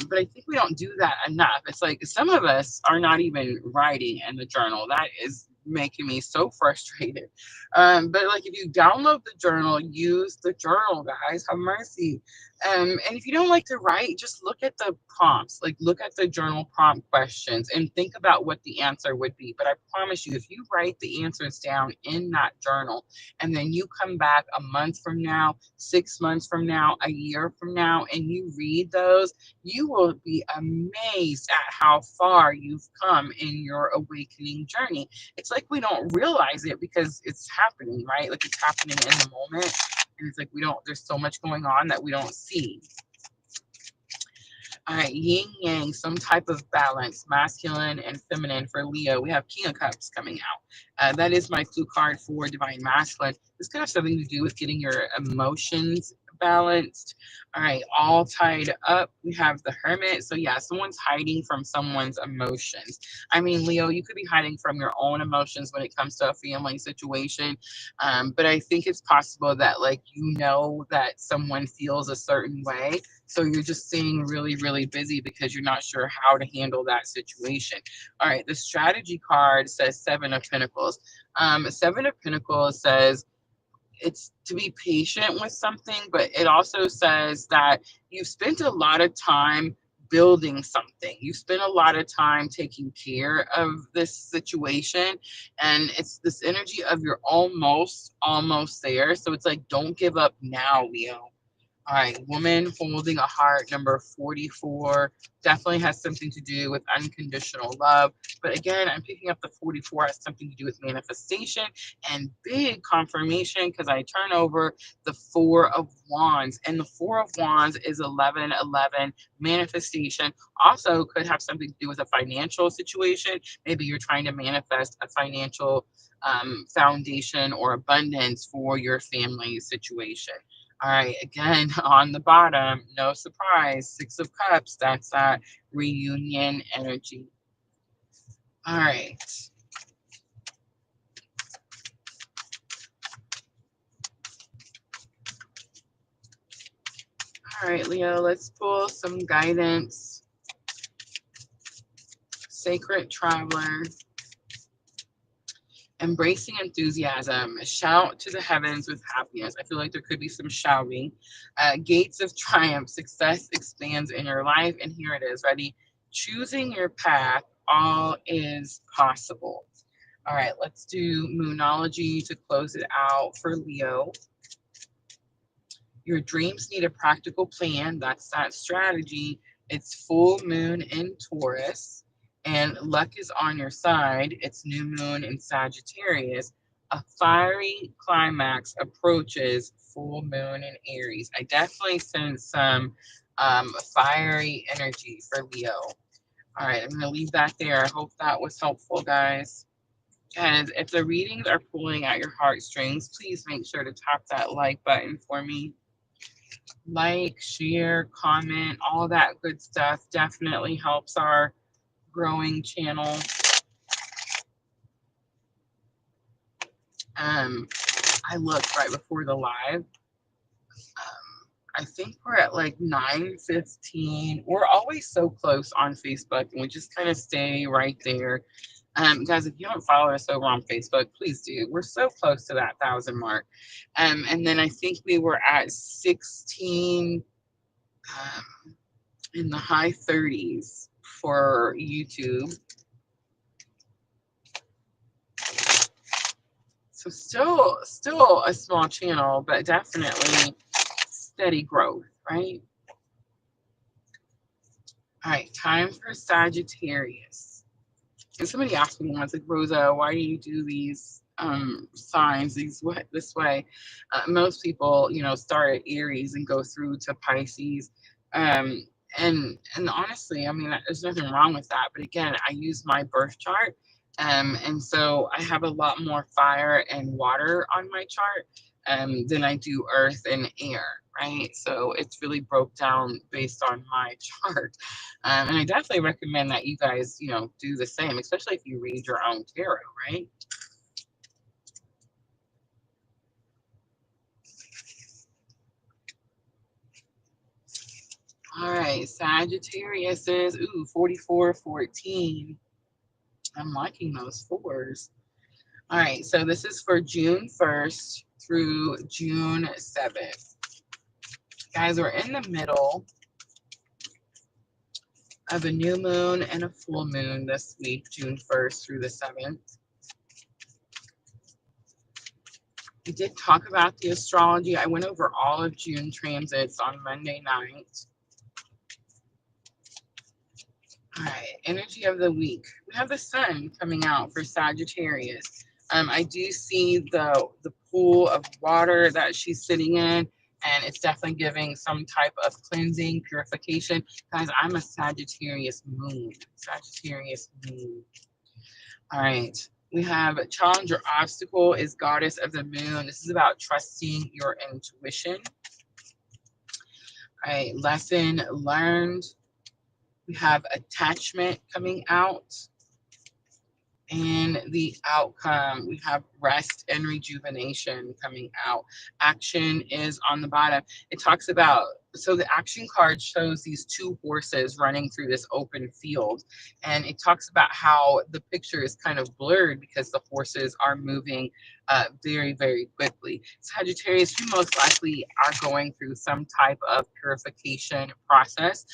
But I think we don't do that enough. It's like some of us are not even writing in the journal. That is making me so frustrated. But like, if you download the journal, use the journal, guys. Have mercy. And if you don't like to write, just look at the prompts, like look at the journal prompt questions and think about what the answer would be. But I promise you, if you write the answers down in that journal and then you come back a month from now, 6 months from now, a year from now, and you read those, you will be amazed at how far you've come in your awakening journey. It's like we don't realize it because it's happening, right? Like it's happening in the moment. And it's like there's so much going on that we don't see. All right, yin yang, some type of balance, masculine and feminine for Leo. We have King of Cups coming out. That is my clue card for Divine Masculine. This could have something to do with getting your emotions balanced. All right, all tied up. We have the Hermit. So yeah, someone's hiding from someone's emotions. I mean, Leo, you could be hiding from your own emotions when it comes to a family situation. But I think it's possible that like that someone feels a certain way, so you're just staying really, really busy because you're not sure how to handle that situation. All right, the strategy card says Seven of Pentacles. Seven of Pentacles says it's to be patient with something, but it also says that you've spent a lot of time building something. You spent a lot of time taking care of this situation, and it's this energy of you're almost there. So it's like, don't give up now, Leo. All right, woman holding a heart, number 44, definitely has something to do with unconditional love. But again, I'm picking up the 44 has something to do with manifestation and big confirmation because I turn over the Four of Wands. And the Four of Wands is 1111 manifestation. Also could have something to do with a financial situation. Maybe you're trying to manifest a financial foundation or abundance for your family situation. All right, again, on the bottom, no surprise, Six of Cups, that's that reunion energy. All right. All right, Leo, let's pull some guidance. Sacred Traveler. Embracing enthusiasm. Shout to the heavens with happiness. I feel like there could be some shouting. Gates of triumph. Success expands in your life. And here it is. Ready? Choosing your path. All is possible. All right, let's do Moonology to close it out for Leo. Your dreams need a practical plan. That's that strategy. It's full moon in Taurus, and luck is on your side. It's new moon in Sagittarius. A fiery climax approaches full moon in Aries. I definitely sense some fiery energy for Leo. All right, I'm going to leave that there. I hope that was helpful, guys. And if the readings are pulling at your heartstrings, please make sure to tap that like button for me. Like, share, comment, all that good stuff definitely helps our growing channel. I looked right before the live. I think we're at like 9:15. We're always so close on Facebook, and we just kind of stay right there. Guys, if you don't follow us over on Facebook, please do. We're so close to that 1,000 mark. And then I think we were at 16 in the high 30s for YouTube. So still a small channel, but definitely steady growth, right? All right, time for Sagittarius. And somebody asked me once, like, Rosa, why do you do these signs this way? Most people, start at Aries and go through to Pisces. And honestly, I mean, there's nothing wrong with that. But again, I use my birth chart. And so I have a lot more fire and water on my chart than I do earth and air, right? So it's really broke down based on my chart. And I definitely recommend that you guys, do the same, especially if you read your own tarot, right? All right, Sagittarius is, 4414. I'm liking those fours. All right, so this is for June 1st through June 7th. Guys, we're in the middle of a new moon and a full moon this week, June 1st through the 7th. We did talk about the astrology. I went over all of June transits on Monday night. All right, energy of the week. We have the sun coming out for Sagittarius. I do see the pool of water that she's sitting in, and it's definitely giving some type of cleansing, purification. Guys, I'm a Sagittarius moon. Sagittarius moon. All right. We have challenge or obstacle is goddess of the moon. This is about trusting your intuition. All right. Lesson learned. We have attachment coming out. And the outcome, we have rest and rejuvenation coming out. Action is on the bottom. It talks about, so the action card shows these two horses running through this open field. And it talks about how the picture is kind of blurred because the horses are moving very, very quickly. Sagittarius, you most likely are going through some type of purification process.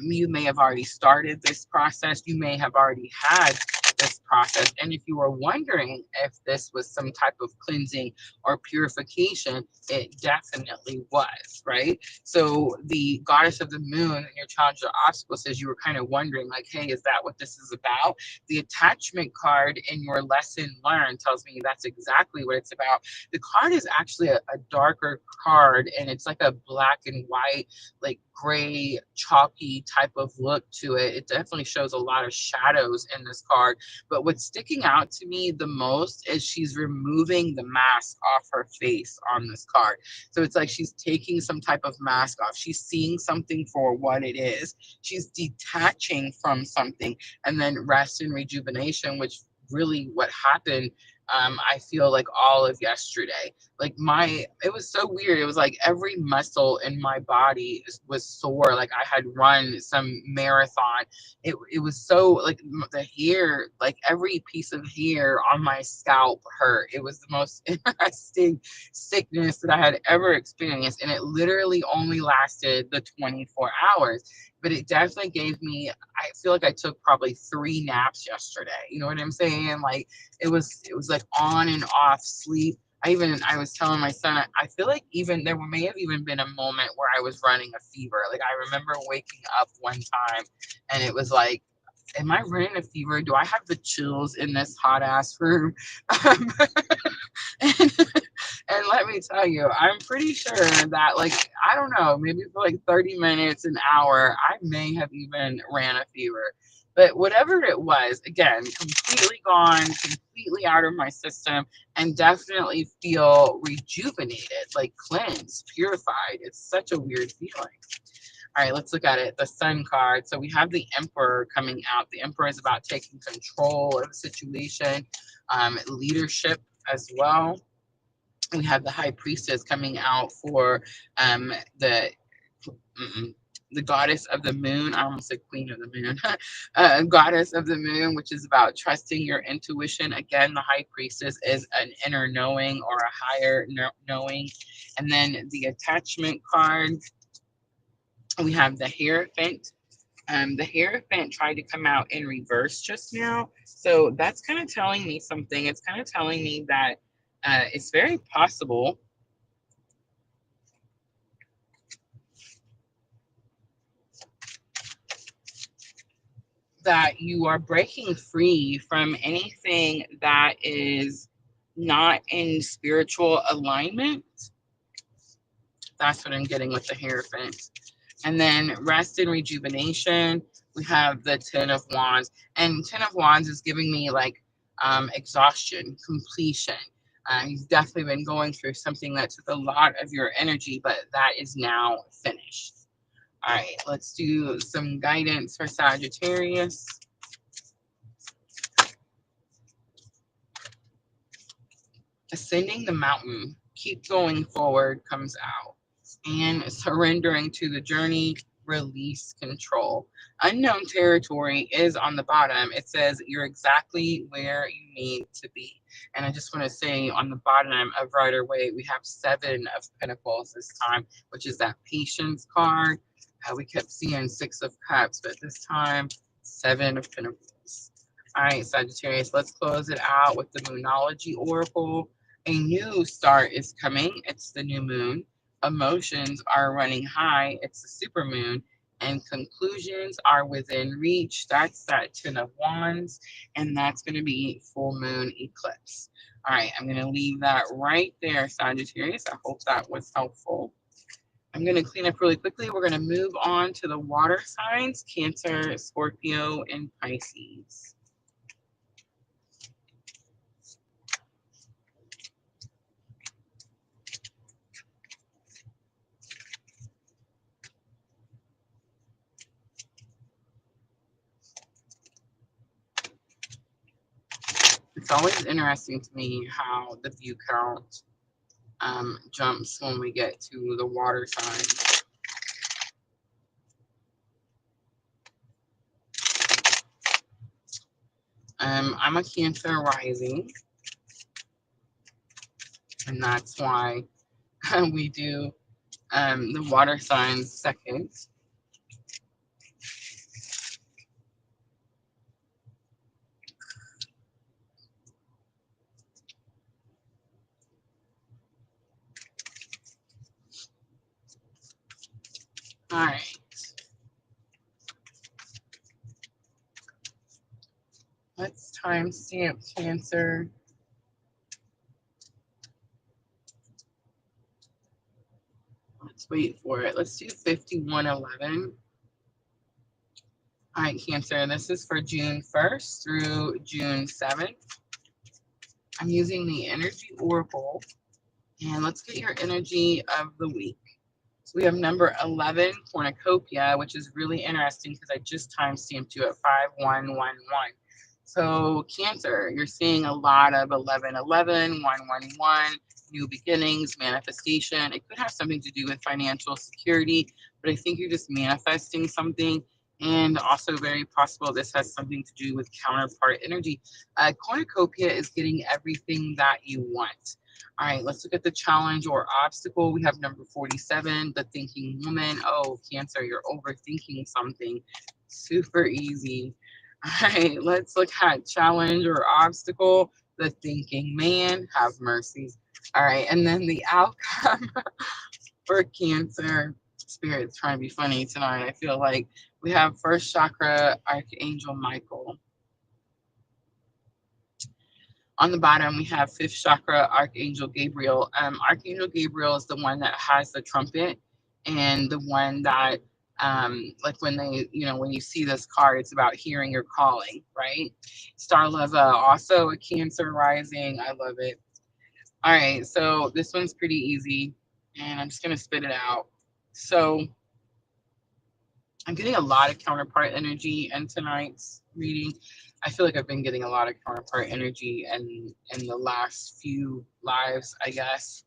You may have already started this process. You may have already had this process. And if you were wondering if this was some type of cleansing or purification, it definitely was, right? So the goddess of the moon in your challenge or obstacle says you were kind of wondering, like, hey, is that what this is about? The attachment card in your lesson learned tells me that's exactly what it's about. The card is actually a darker card, and it's like a black and white, like gray, chalky type of look to it. It definitely shows a lot of shadows in this card. But what's sticking out to me the most is she's removing the mask off her face on this card. So it's like she's taking some type of mask off. She's seeing something for what it is. She's detaching from something, and then rest and rejuvenation, which really what happened. I feel like all of yesterday, like it was so weird. It was like every muscle in my body was sore. Like I had run some marathon. It was so like the hair, like every piece of hair on my scalp hurt. It was the most interesting sickness that I had ever experienced. And it literally only lasted the 24 hours. But it definitely gave me, I feel like I took probably 3 naps yesterday. You know what I'm saying? Like it was like on and off sleep. I was telling my son, I feel like even there may have even been a moment where I was running a fever. Like I remember waking up one time and it was like, am I running a fever? Do I have the chills in this hot ass room? and, and let me tell you, I'm pretty sure that, like, I don't know, maybe for like 30 minutes, an hour, I may have even ran a fever. But whatever it was, again, completely gone, completely out of my system, and definitely feel rejuvenated, like cleansed, purified. It's such a weird feeling. All right, let's look at it. The Sun card. So we have the Emperor coming out. The Emperor is about taking control of the situation, leadership as well. We have the High Priestess coming out for the goddess of the moon. I almost said queen of the moon. Goddess of the moon, which is about trusting your intuition. Again, the High Priestess is an inner knowing or a higher knowing. And then the attachment card, we have the Hierophant. The Hierophant tried to come out in reverse just now. So that's kind of telling me something. It's kind of telling me that it's very possible that you are breaking free from anything that is not in spiritual alignment. That's what I'm getting with the Hierophant. And then rest and rejuvenation, we have the Ten of Wands. And Ten of Wands is giving me like exhaustion, completion. You've definitely been going through something that took a lot of your energy, but that is now finished. All right, let's do some guidance for Sagittarius. Ascending the mountain, keep going forward comes out. And surrendering to the journey, release control. Unknown territory is on the bottom. It says you're exactly where you need to be. And I just want to say on the bottom of Rider-Waite, we have 7 of Pentacles this time, which is that patience card. We kept seeing 6 of Cups, but this time 7 of Pentacles. All right, Sagittarius, let's close it out with the Moonology Oracle. A new start is coming. It's the new moon. Emotions are running high. It's the supermoon. And conclusions are within reach. That's that 10 of Wands. And that's going to be full moon eclipse. All right, I'm going to leave that right there, Sagittarius. I hope that was helpful. I'm going to clean up really quickly. We're going to move on to the water signs, Cancer, Scorpio, and Pisces. It's always interesting to me how the view count jumps when we get to the water signs. I'm a Cancer rising, and that's why we do the water signs second. All right. Let's timestamp Cancer. Let's wait for it. Let's do 5111. All right, Cancer, this is for June 1st through June 7th. I'm using the Energy Oracle, and let's get your energy of the week. So we have number 11, Cornucopia, which is really interesting because I just timestamped you at 5111. So Cancer, you're seeing a lot of 1111, 111, new beginnings, manifestation. It could have something to do with financial security, but I think you're just manifesting something. And also very possible this has something to do with counterpart energy. Cornucopia is getting everything that you want. All right, let's look at the challenge or obstacle. We have number 47, the thinking woman. Oh, Cancer, you're overthinking something. Super easy. All right, let's look at challenge or obstacle, the thinking man. Have mercy. All right, and then the outcome for Cancer. Spirit's trying to be funny tonight. I feel like we have first chakra, Archangel Michael. On the bottom, we have fifth chakra, Archangel Gabriel. Archangel Gabriel is the one that has the trumpet, and the one that, like when they, when you see this card, it's about hearing your calling, right? Star Love, also a Cancer rising. I love it. All right, so this one's pretty easy, and I'm just going to spit it out. So I'm getting a lot of counterpart energy in tonight's reading. I feel like I've been getting a lot of counterpart energy in the last few lives, I guess.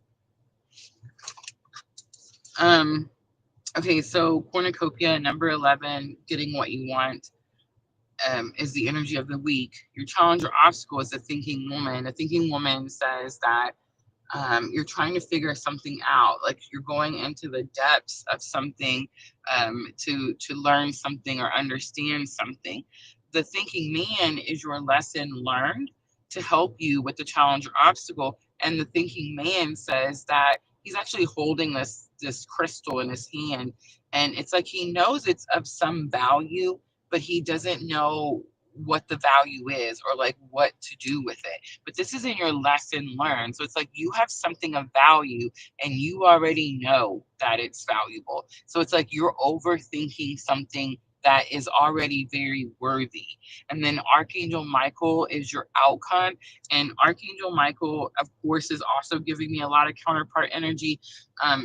Okay, so Cornucopia, number 11, getting what you want, is the energy of the week. Your challenge or obstacle is the thinking woman. The thinking woman says that you're trying to figure something out, like you're going into the depths of something to learn something or understand something. The thinking man is your lesson learned to help you with the challenge or obstacle. And the thinking man says that he's actually holding this crystal in his hand, and it's like he knows it's of some value, but he doesn't know what the value is or like what to do with it. But this isn't your lesson learned. So it's like you have something of value and you already know that it's valuable. So it's like you're overthinking something that is already very worthy. And then Archangel Michael is your outcome. And Archangel Michael, of course, is also giving me a lot of counterpart energy,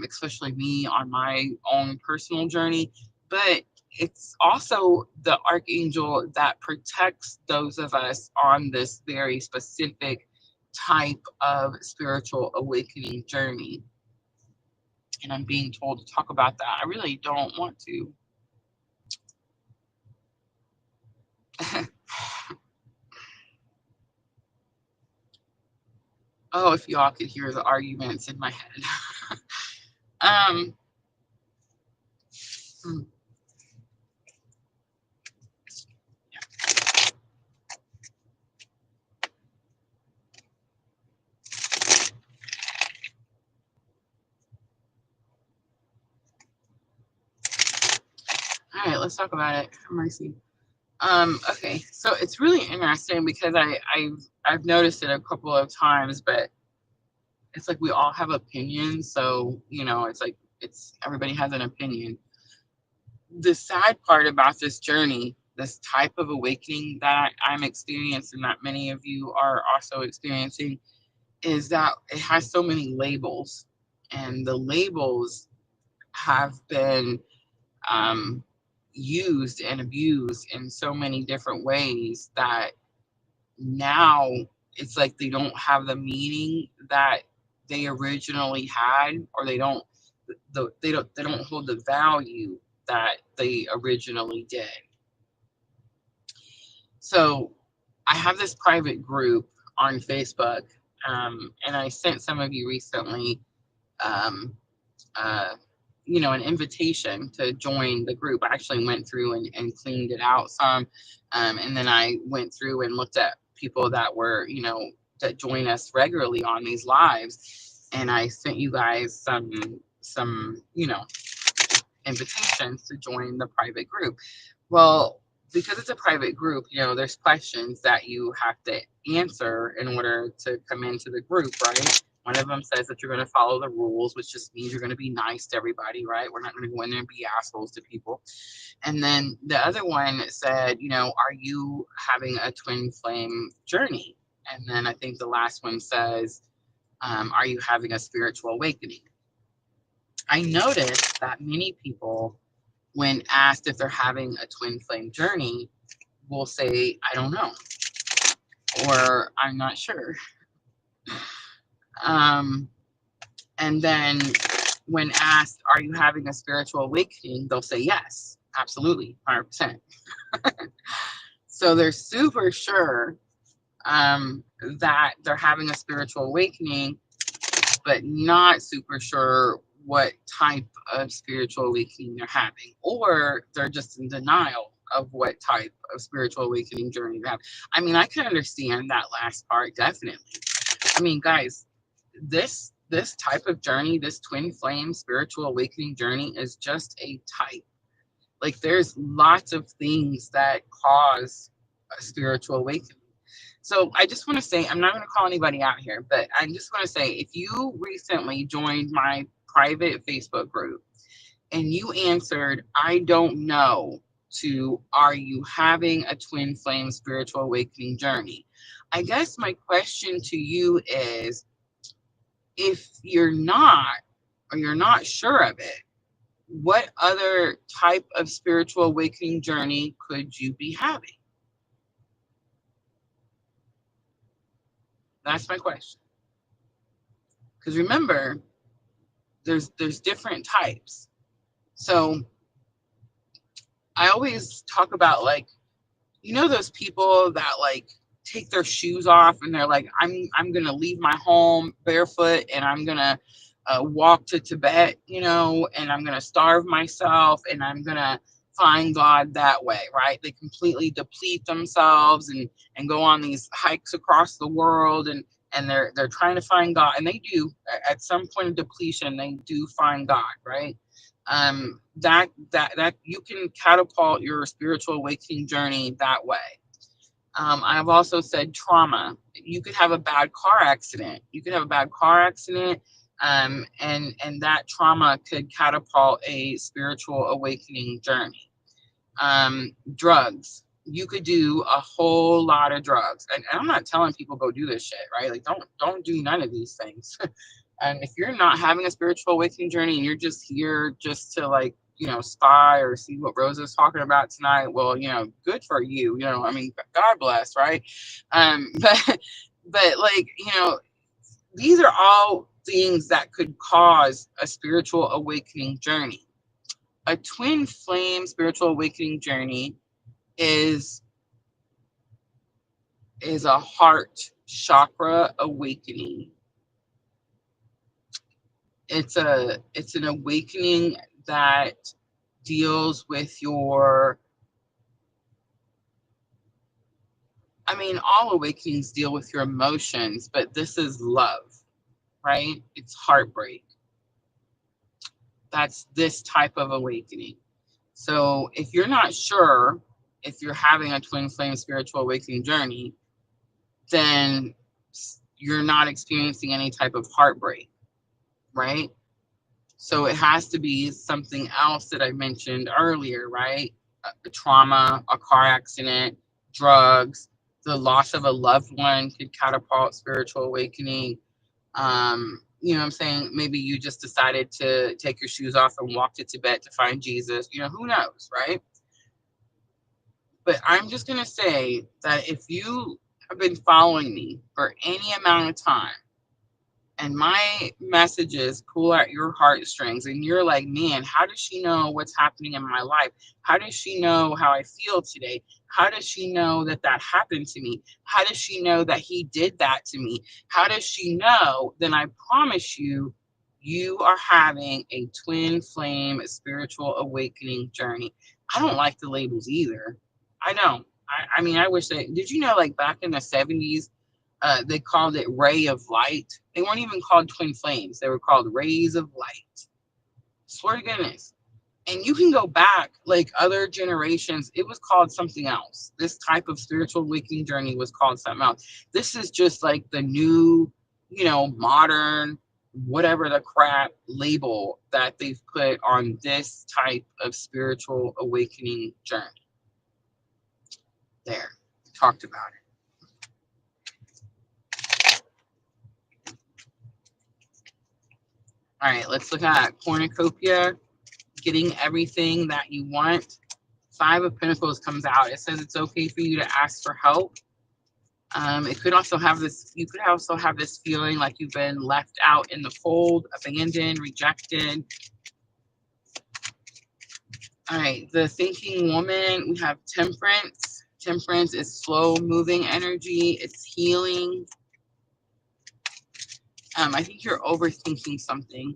especially me on my own personal journey. But it's also the archangel that protects those of us on this very specific type of spiritual awakening journey. And I'm being told to talk about that. I really don't want to. Oh, if y'all could hear the arguments in my head. um, hmm, all right, let's talk about it. Mercy. Okay, so it's really interesting because I've noticed it a couple of times, but it's like we all have opinions, so it's like it's everybody has an opinion. The sad part about this journey, this type of awakening that I'm experiencing, that many of you are also experiencing, is that it has so many labels, and the labels have been um, used and abused in so many different ways that now it's like they don't have the meaning that they originally had, or they don't hold the value that they originally did. So I have this private group on Facebook, and I sent some of you recently um, uh, an invitation to join the group. I actually went through and cleaned it out some. And then I went through and looked at people that were, that join us regularly on these lives. And I sent you guys some, invitations to join the private group. Well, because it's a private group, there's questions that you have to answer in order to come into the group, right? One of them says that you're going to follow the rules, which just means you're going to be nice to everybody, right? We're not going to go in there and be assholes to people. And then the other one said, are you having a twin flame journey? And then I think the last one says, are you having a spiritual awakening? I noticed that many people, when asked if they're having a twin flame journey, will say, I don't know, or I'm not sure. And then when asked, are you having a spiritual awakening? They'll say, yes, absolutely, 100%. So they're super sure that they're having a spiritual awakening, but not super sure what type of spiritual awakening they're having, or they're just in denial of what type of spiritual awakening journey they have. I mean, I can understand that last part, definitely. I mean, guys, this type of journey, this twin flame spiritual awakening journey, is just a type. Like, there's lots of things that cause a spiritual awakening. So I just want to say, I'm not going to call anybody out here, but I just want to say, if you recently joined my private Facebook group and you answered, I don't know, to are you having a twin flame spiritual awakening journey? I guess my question to you is, if you're not, or you're not sure of it, what other type of spiritual awakening journey could you be having? That's my question. Because remember, there's different types. So I always talk about, like, those people that like take their shoes off and they're like, I'm gonna leave my home barefoot and I'm gonna walk to Tibet, and I'm gonna starve myself and I'm gonna find God that way, right? They completely deplete themselves and go on these hikes across the world, and they're trying to find God, and they do at some point of depletion, they do find God, right? That you can catapult your spiritual awakening journey that way. I've also said trauma. You could have a bad car accident. And that trauma could catapult a spiritual awakening journey. Drugs. You could do a whole lot of drugs, and I'm not telling people go do this shit, right? Like, don't do none of these things. And if you're not having a spiritual awakening journey and you're just here just to, like, spy or see what Rosa's talking about tonight, well, good for you. I mean, God bless, right? But like, these are all things that could cause a spiritual awakening journey. A twin flame spiritual awakening journey is a heart chakra awakening It's an awakening that deals with your, I mean, all awakenings deal with your emotions, but this is love, right? It's heartbreak. That's this type of awakening. So if you're not sure if you're having a twin flame spiritual awakening journey, then you're not experiencing any type of heartbreak, right? So it has to be something else that I mentioned earlier, right? A trauma, a car accident, drugs, the loss of a loved one could catapult spiritual awakening. You know what I'm saying? Maybe you just decided to take your shoes off and walk to Tibet to find Jesus. You know, who knows, right? But I'm just going to say that if you have been following me for any amount of time, and my messages pull at your heartstrings, and you're like, man, how does she know what's happening in my life? How does she know how I feel today? How does she know that that happened to me? How does she know that he did that to me? How does she know? Then I promise you, you are having a twin flame spiritual awakening journey. I don't like the labels either. I don't. I mean, I wish that, did you know, like back in the 70s, they called it ray of light. They weren't even called twin flames. They were called rays of light. Swear to goodness. And you can go back like other generations. It was called something else. This type of spiritual awakening journey was called something else. This is just like the new, you know, modern, whatever the crap label that they've put on this type of spiritual awakening journey. There, talked about it. All right, let's look at cornucopia, getting everything that you want. Five of Pentacles comes out. It says it's okay for you to ask for help. It could also have this, you could also have this feeling like you've been left out in the fold, abandoned, rejected. All right, the thinking woman, we have temperance. Temperance is slow moving energy. It's healing. I think you're overthinking something,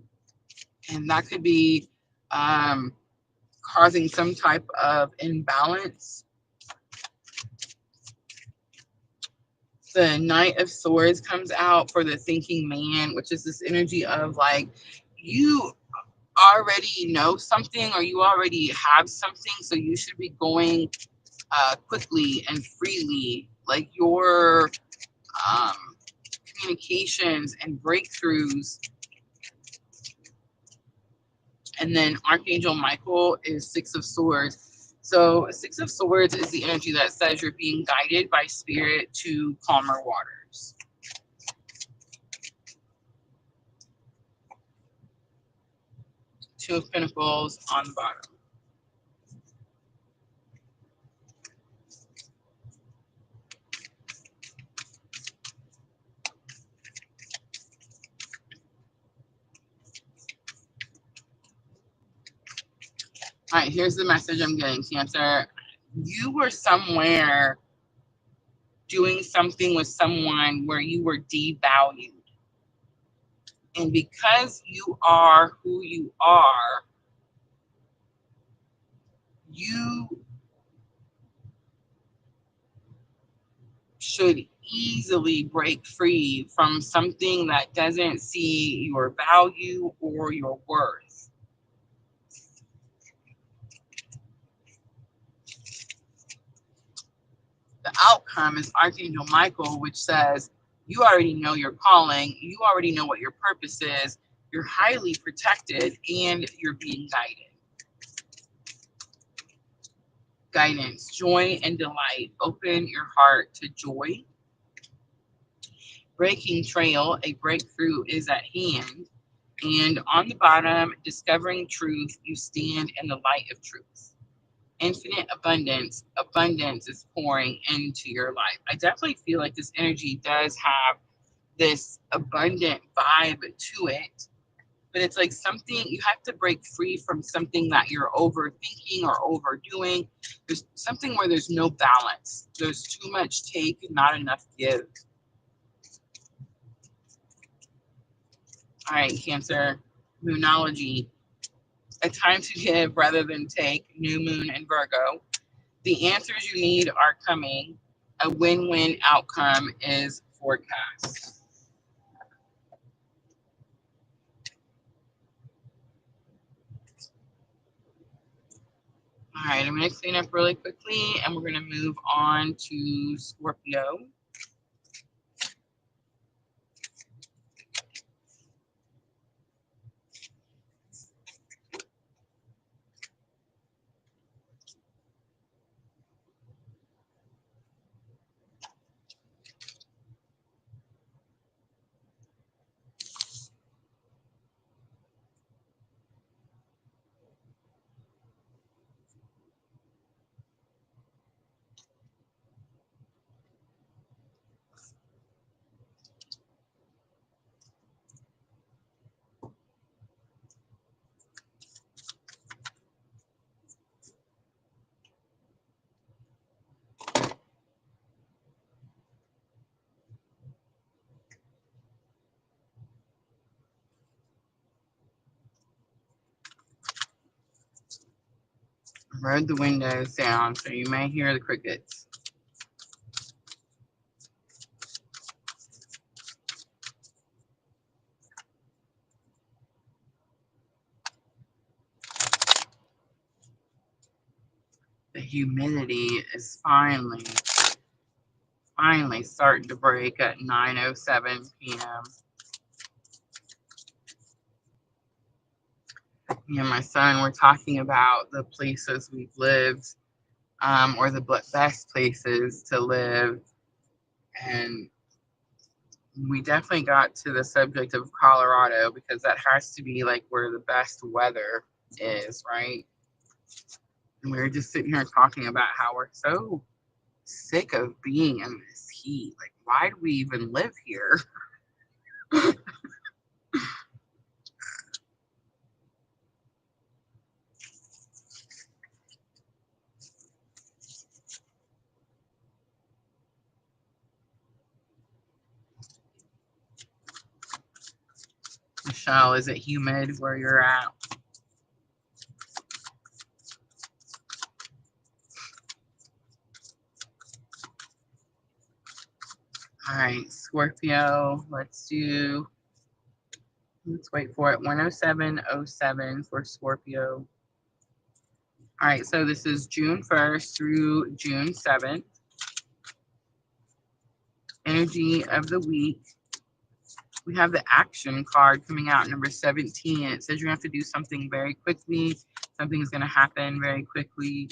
and that could be causing some type of imbalance. The Knight of Swords comes out for the thinking man, which is this energy of like, you already know something or you already have something, so you should be going quickly and freely. Like your communications and breakthroughs. And then Archangel Michael is Six of Swords. So Six of Swords is the energy that says you're being guided by spirit to calmer waters. Two of Pentacles on the bottom. All right, here's the message I'm getting, Cancer. You were somewhere doing something with someone where you were devalued. And because you are who you are, you should easily break free from something that doesn't see your value or your worth. The outcome is Archangel Michael, which says you already know your calling, you already know what your purpose is, you're highly protected, and you're being guided. Guidance, joy, and delight. Open your heart to joy. Breaking trail, a breakthrough is at hand. And on the bottom, discovering truth, you stand in the light of truth. Infinite abundance, abundance is pouring into your life. I definitely feel like this energy does have this abundant vibe to it, but it's like something you have to break free from, something that you're overthinking or overdoing. There's something where there's no balance. There's too much take and not enough give. All right, Cancer. Moonology, a time to give rather than take, new moon in Virgo. The answers you need are coming. A win-win outcome is forecast. All right, I'm going to clean up really quickly and we're going to move on to Scorpio. I rolled the windows down, so you may hear the crickets. The humidity is finally starting to break at 9:07 p.m. Me and my son were talking about the places we've lived, or the best places to live, and we definitely got to the subject of Colorado because that has to be like where the best weather is, right? And we were just sitting here talking about how we're so sick of being in this heat. Like, why do we even live here? Michelle, is it humid where you're at? All right, Scorpio, let's wait for it. 107.07 for Scorpio. All right, so this is June 1st through June 7th. Energy of the week. We have the action card coming out, number 17. It says you have to do something very quickly. Something's going to happen very quickly.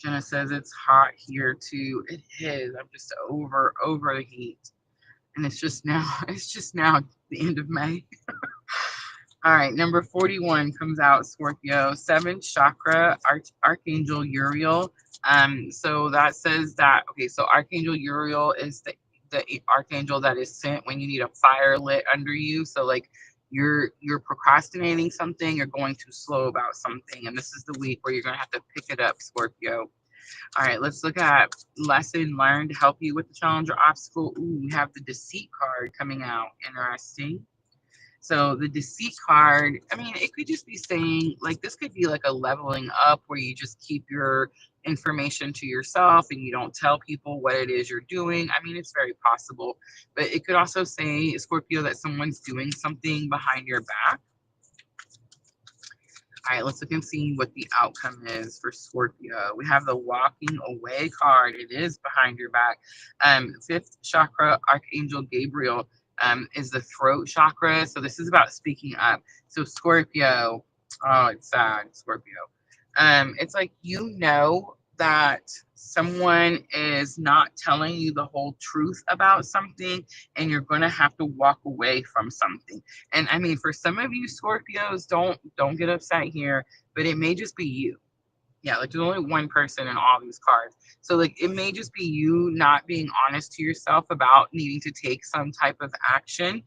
Jenna says it's hot here too. It is. I'm just over the heat. And it's just now the end of May. All right, number 41 comes out, Scorpio, 7th chakra, Archangel Uriel. So that says that, okay, so Archangel Uriel is the archangel that is sent when you need a fire lit under you. So like you're procrastinating something, you're going too slow about something, and this is the week where you're going to have to pick it up, Scorpio. All right, let's look at lesson learned to help you with the challenge or obstacle. Ooh, we have the deceit card coming out. Interesting. So the deceit card, I mean, it could just be saying, like, this could be like a leveling up where you just keep your information to yourself and you don't tell people what it is you're doing. I mean, it's very possible. But it could also say, Scorpio, that someone's doing something behind your back. All right, let's look and see what the outcome is for Scorpio. We have the walking away card. It is behind your back. 5th chakra, Archangel Gabriel, is the throat chakra. So this is about speaking up. So Scorpio, oh, it's sad, Scorpio. It's like, you know that someone is not telling you the whole truth about something and you're going to have to walk away from something. And I mean, for some of you Scorpios, don't get upset here, but it may just be you. Yeah, like there's only one person in all these cards. So like it may just be you not being honest to yourself about needing to take some type of action.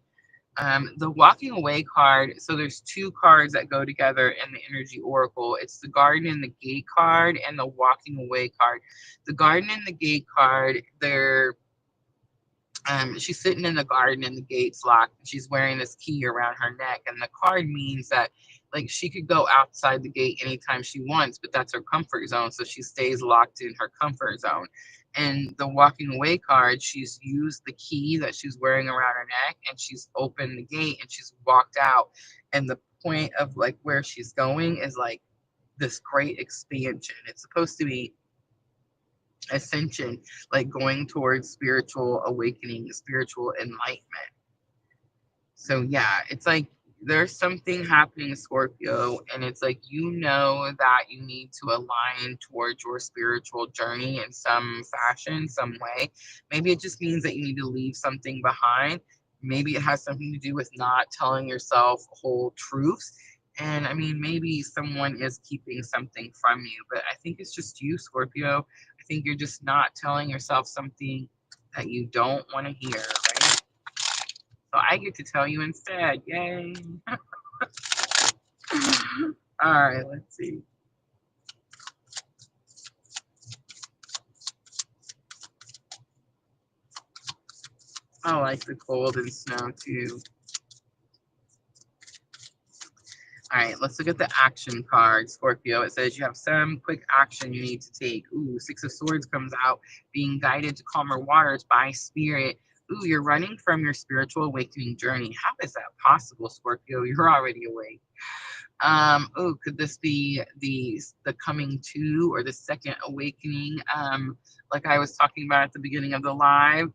The walking away card, so there's two cards that go together in the energy oracle. It's the garden and the gate card and the walking away card. The garden and the gate card, they're She's sitting in the garden and the gate's locked. She's wearing this key around her neck, and the card means that like she could go outside the gate anytime she wants, but that's her comfort zone. So she stays locked in her comfort zone. And the walking away card, she's used the key that she's wearing around her neck, and she's opened the gate and she's walked out. And the point of like where she's going is like this great expansion. It's supposed to be ascension, like going towards spiritual awakening, spiritual enlightenment. So yeah, it's like there's something happening, Scorpio, and it's like you know that you need to align towards your spiritual journey in some fashion, some way. Maybe it just means that you need to leave something behind. Maybe it has something to do with not telling yourself whole truths. And I mean, maybe someone is keeping something from you, but I think it's just you, Scorpio. I think you're just not telling yourself something that you don't want to hear, right? So I get to tell you instead. Yay. All right, let's see. I like the cold and snow too. All right, let's look at the action card, Scorpio. It says you have some quick action you need to take. Ooh, Six of Swords comes out, being guided to calmer waters by spirit. Ooh, you're running from your spiritual awakening journey. How is that possible, Scorpio? You're already awake. Oh, could this be the coming to or the second awakening? Like I was talking about at the beginning of the live.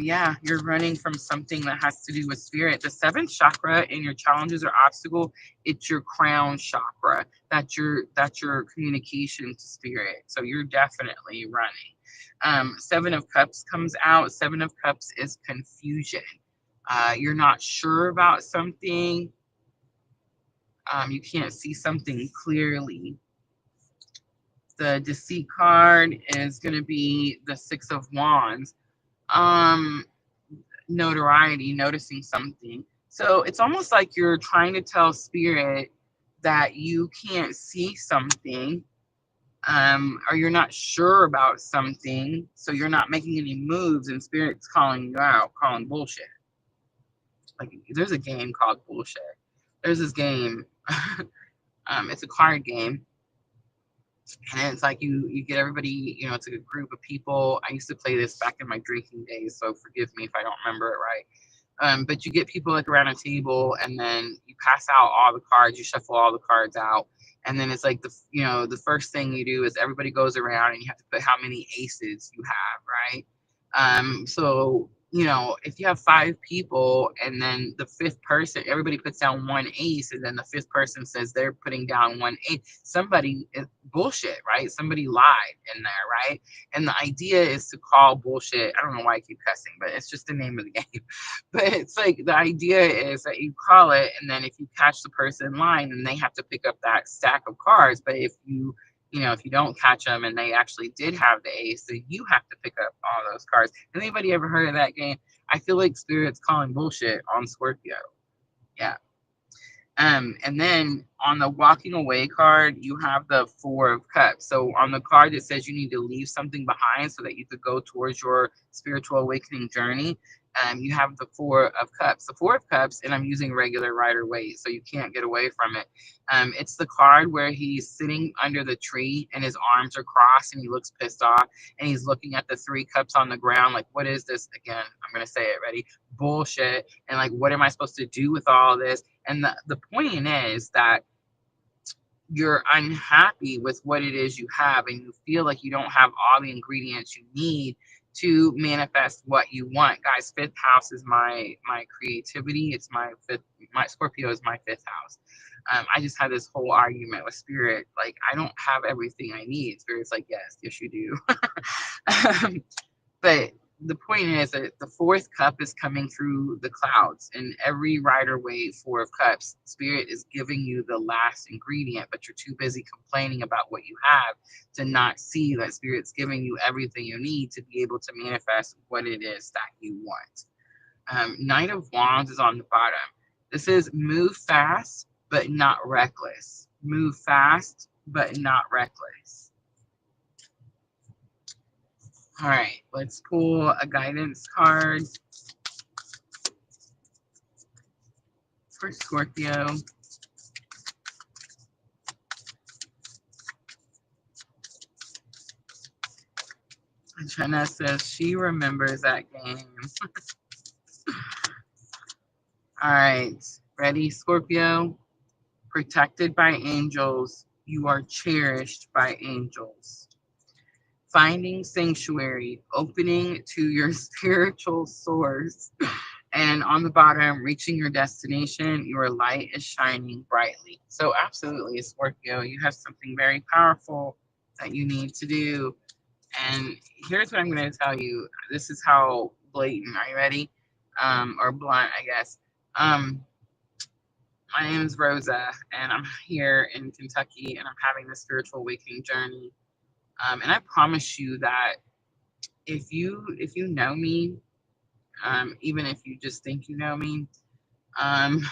Yeah, you're running from something that has to do with spirit. The seventh chakra in your challenges or obstacle, it's your crown chakra. That's your communication to spirit. So you're definitely running. Seven of Cups comes out. Seven of Cups is confusion. You're not sure about something. You can't see something clearly. The deceit card is going to be the Six of Wands. Um, Notoriety, noticing something. So it's almost like you're trying to tell spirit that you can't see something, or you're not sure about something, so you're not making any moves, and spirit's calling you out, calling bullshit. Like there's a game called Bullshit. There's this game. It's a card game, and it's like you get everybody, it's like a group of people. I used to play this back in my drinking days, so forgive me if I don't remember it right. But you get people like around a table, and then you pass out all the cards, you shuffle all the cards out, and then it's like the first thing you do is everybody goes around and you have to put how many aces you have, right? So if you have five people and then the fifth person, everybody puts down one ace, and then the fifth person says they're putting down one ace, somebody bullshit, right? Somebody lied in there, right? And the idea is to call bullshit. I don't know why I keep cussing, but it's just the name of the game. But it's like the idea is that you call it, and then if you catch the person lying, then they have to pick up that stack of cards. But if you don't catch them and they actually did have the ace, then you have to pick up all those cards. Has anybody ever heard of that game? I feel like Spirit's calling bullshit on Scorpio. Yeah. And then on the walking away card, you have the Four of Cups. So on the card, it says you need to leave something behind so that you could go towards your spiritual awakening journey. You have the Four of Cups. The Four of Cups, and I'm using regular Rider-Waite, so you can't get away from it. It's the card where he's sitting under the tree and his arms are crossed and he looks pissed off and he's looking at the three cups on the ground like, what is this? Again, I'm going to say it, ready? Bullshit. And like, what am I supposed to do with all this? And the point is that you're unhappy with what it is you have, and you feel like you don't have all the ingredients you need to manifest what you want. Guys, fifth house is my creativity. It's my Scorpio is my fifth house. I just had this whole argument with Spirit. Like, I don't have everything I need. Spirit's like, yes, you do. But the point is that the fourth cup is coming through the clouds, and every Rider-Waite Four of Cups, Spirit is giving you the last ingredient, but you're too busy complaining about what you have to not see that Spirit's giving you everything you need to be able to manifest what it is that you want. Knight of Wands is on the bottom. This is move fast, but not reckless. Move fast, but not reckless. All right, let's pull a guidance card for Scorpio. Jenna says she remembers that game. All right, ready, Scorpio? Protected by angels, you are cherished by angels. Finding sanctuary, opening to your spiritual source. And on the bottom, reaching your destination, your light is shining brightly. So absolutely, Scorpio, you have something very powerful that you need to do. And here's what I'm going to tell you. This is how blatant. Are you ready? Or blunt, I guess. My name is Rosa, and I'm here in Kentucky, and I'm having this spiritual awakening journey. And I promise you that if you know me, even if you just think you know me, um,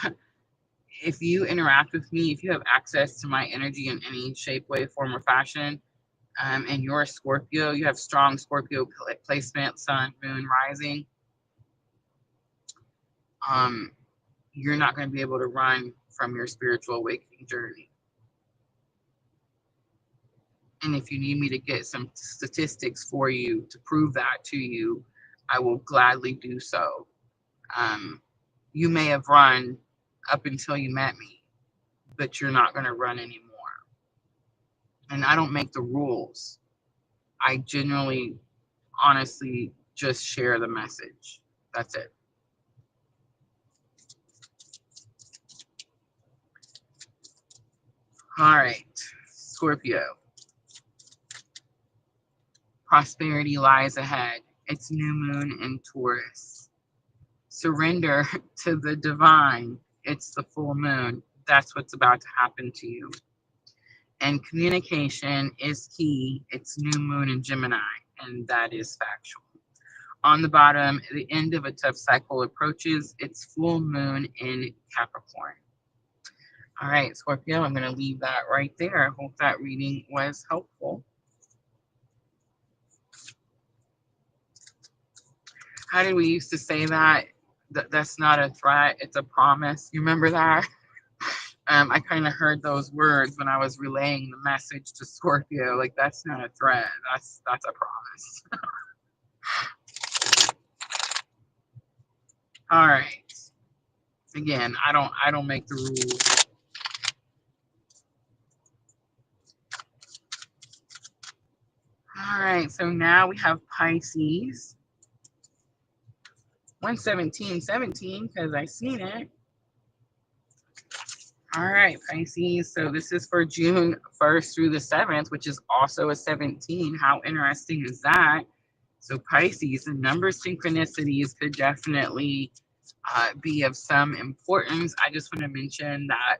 if you interact with me, if you have access to my energy in any shape, way, form, or fashion, and you're a Scorpio, you have strong Scorpio placement, sun, moon, rising, you're not going to be able to run from your spiritual awakening journey. And if you need me to get some statistics for you to prove that to you, I will gladly do so. You may have run up until you met me, but you're not going to run anymore. And I don't make the rules. I genuinely, honestly, just share the message. That's it. All right, Scorpio. Prosperity lies ahead. It's new moon in Taurus. Surrender to the divine. It's the full moon. That's what's about to happen to you. And communication is key. It's new moon in Gemini, and that is factual. On the bottom, the end of a tough cycle approaches. It's full moon in Capricorn. All right, Scorpio, I'm going to leave that right there. I hope that reading was helpful. How did we used to say that? That's not a threat, it's a promise. You remember that? I kind of heard those words when I was relaying the message to Scorpio. Like, that's not a threat. That's a promise. All right. Again, I don't make the rules. All right. So now we have Pisces. 11717 because I seen it. All right, Pisces. So this is for June 1st through the 7th, which is also a 17. How interesting is that? So Pisces, the number synchronicities could definitely be of some importance. I just want to mention that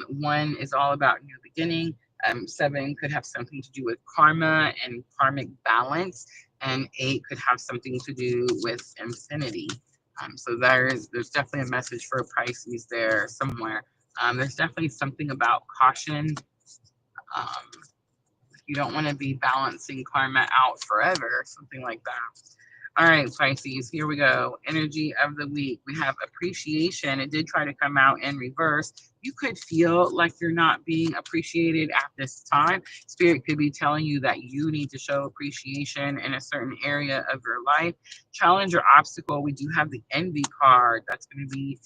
1 is all about new beginning. 7 could have something to do with karma and karmic balance, and 8 could have something to do with infinity. So there's definitely a message for Pisces there somewhere. There's definitely something about caution. You don't want to be balancing karma out forever, something like that. All right, Pisces, here we go. Energy of the week. We have appreciation. It did try to come out in reverse. You could feel like you're not being appreciated at this time. Spirit could be telling you that you need to show appreciation in a certain area of your life. Challenge or obstacle. We do have the envy card. That's going to be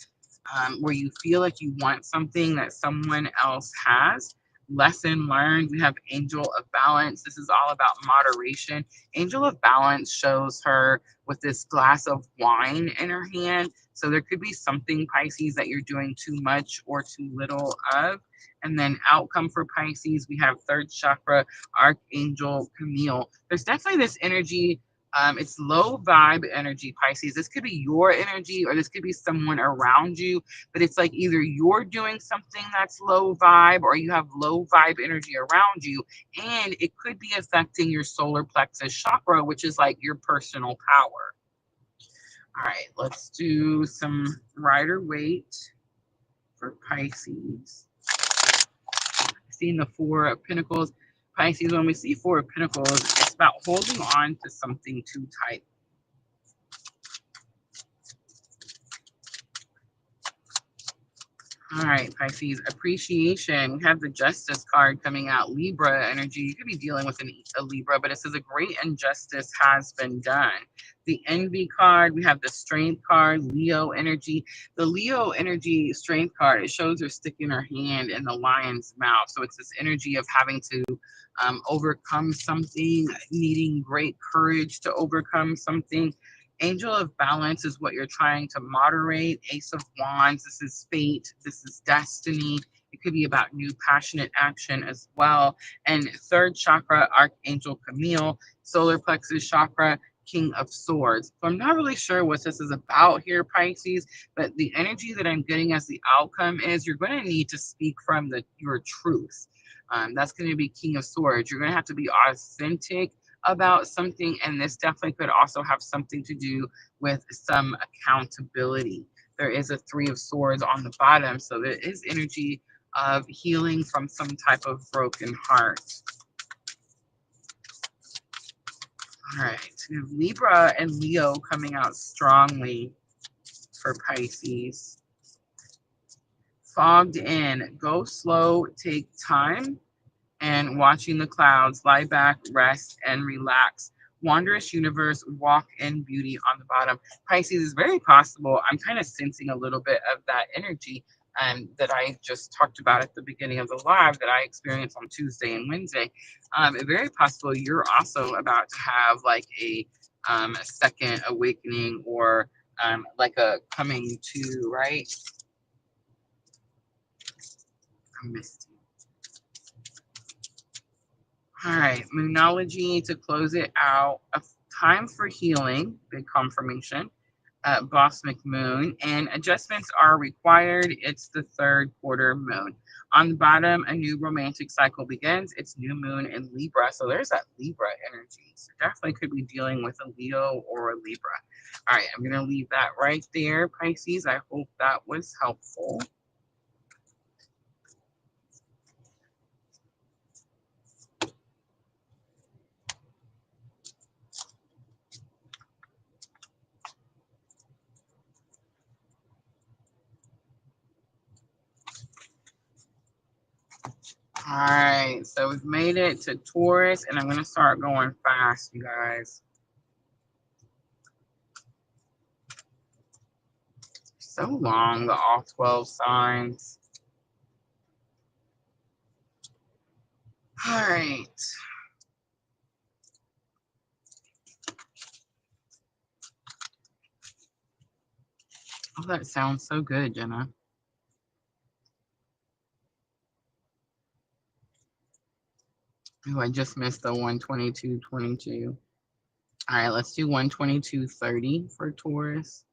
where you feel like you want something that someone else has. Lesson learned. We have Angel of Balance. This is all about moderation. Angel of Balance shows her with this glass of wine in her hand. So there could be something, Pisces, that you're doing too much or too little of. And then outcome for Pisces, we have third chakra, Archangel Camille. There's definitely this energy. It's low vibe energy, Pisces. This could be your energy or this could be someone around you, but it's like either you're doing something that's low vibe or you have low vibe energy around you, and it could be affecting your solar plexus chakra, which is like your personal power. All right, let's do some Rider Waite for Pisces. I've seen the Four of Pentacles. Pisces, when we see Four of Pentacles, about holding on to something too tight. All right, Pisces, appreciation. We have the Justice card coming out. Libra energy. You could be dealing with a Libra, but it says a great injustice has been done. The Envy card. We have the Strength card. Leo energy. The Leo energy Strength card. It shows her sticking her hand in the lion's mouth. So it's this energy of having to overcome something, needing great courage to overcome something. Angel of Balance is what you're trying to moderate. Ace of Wands, this is fate, this is destiny. It could be about new passionate action as well. And third chakra, Archangel Camille, solar plexus chakra, King of Swords. So I'm not really sure what this is about here, Pisces, but the energy that I'm getting as the outcome is you're going to need to speak from your truth. That's going to be King of Swords. You're going to have to be authentic about something, and this definitely could also have something to do with some accountability. There is a Three of Swords on the bottom, so there is energy of healing from some type of broken heart. All right, we have Libra and Leo coming out strongly for Pisces. Fogged in, go slow, take time, and watching the clouds, lie back, rest, and relax. Wondrous universe, walk in beauty on the bottom. Pisces, is very possible. I'm kind of sensing a little bit of that energy that I just talked about at the beginning of the live that I experienced on Tuesday and Wednesday. Very possible you're also about to have like a second awakening or like a coming to, right? I missed it. All right, Moonology to close it out. A time for healing, big confirmation. Bosmic moon, and adjustments are required. It's the third quarter moon. On the bottom, a new romantic cycle begins. It's new moon in Libra. So there's that Libra energy. So definitely could be dealing with a Leo or a Libra. All right, I'm going to leave that right there, Pisces. I hope that was helpful. All right, so we've made it to Taurus, and I'm going to start going fast, you guys. So long, the all 12 signs. All right. Oh, that sounds so good, Jenna. Oh, I just missed the 122.22. All right, let's do 122.30 for Taurus.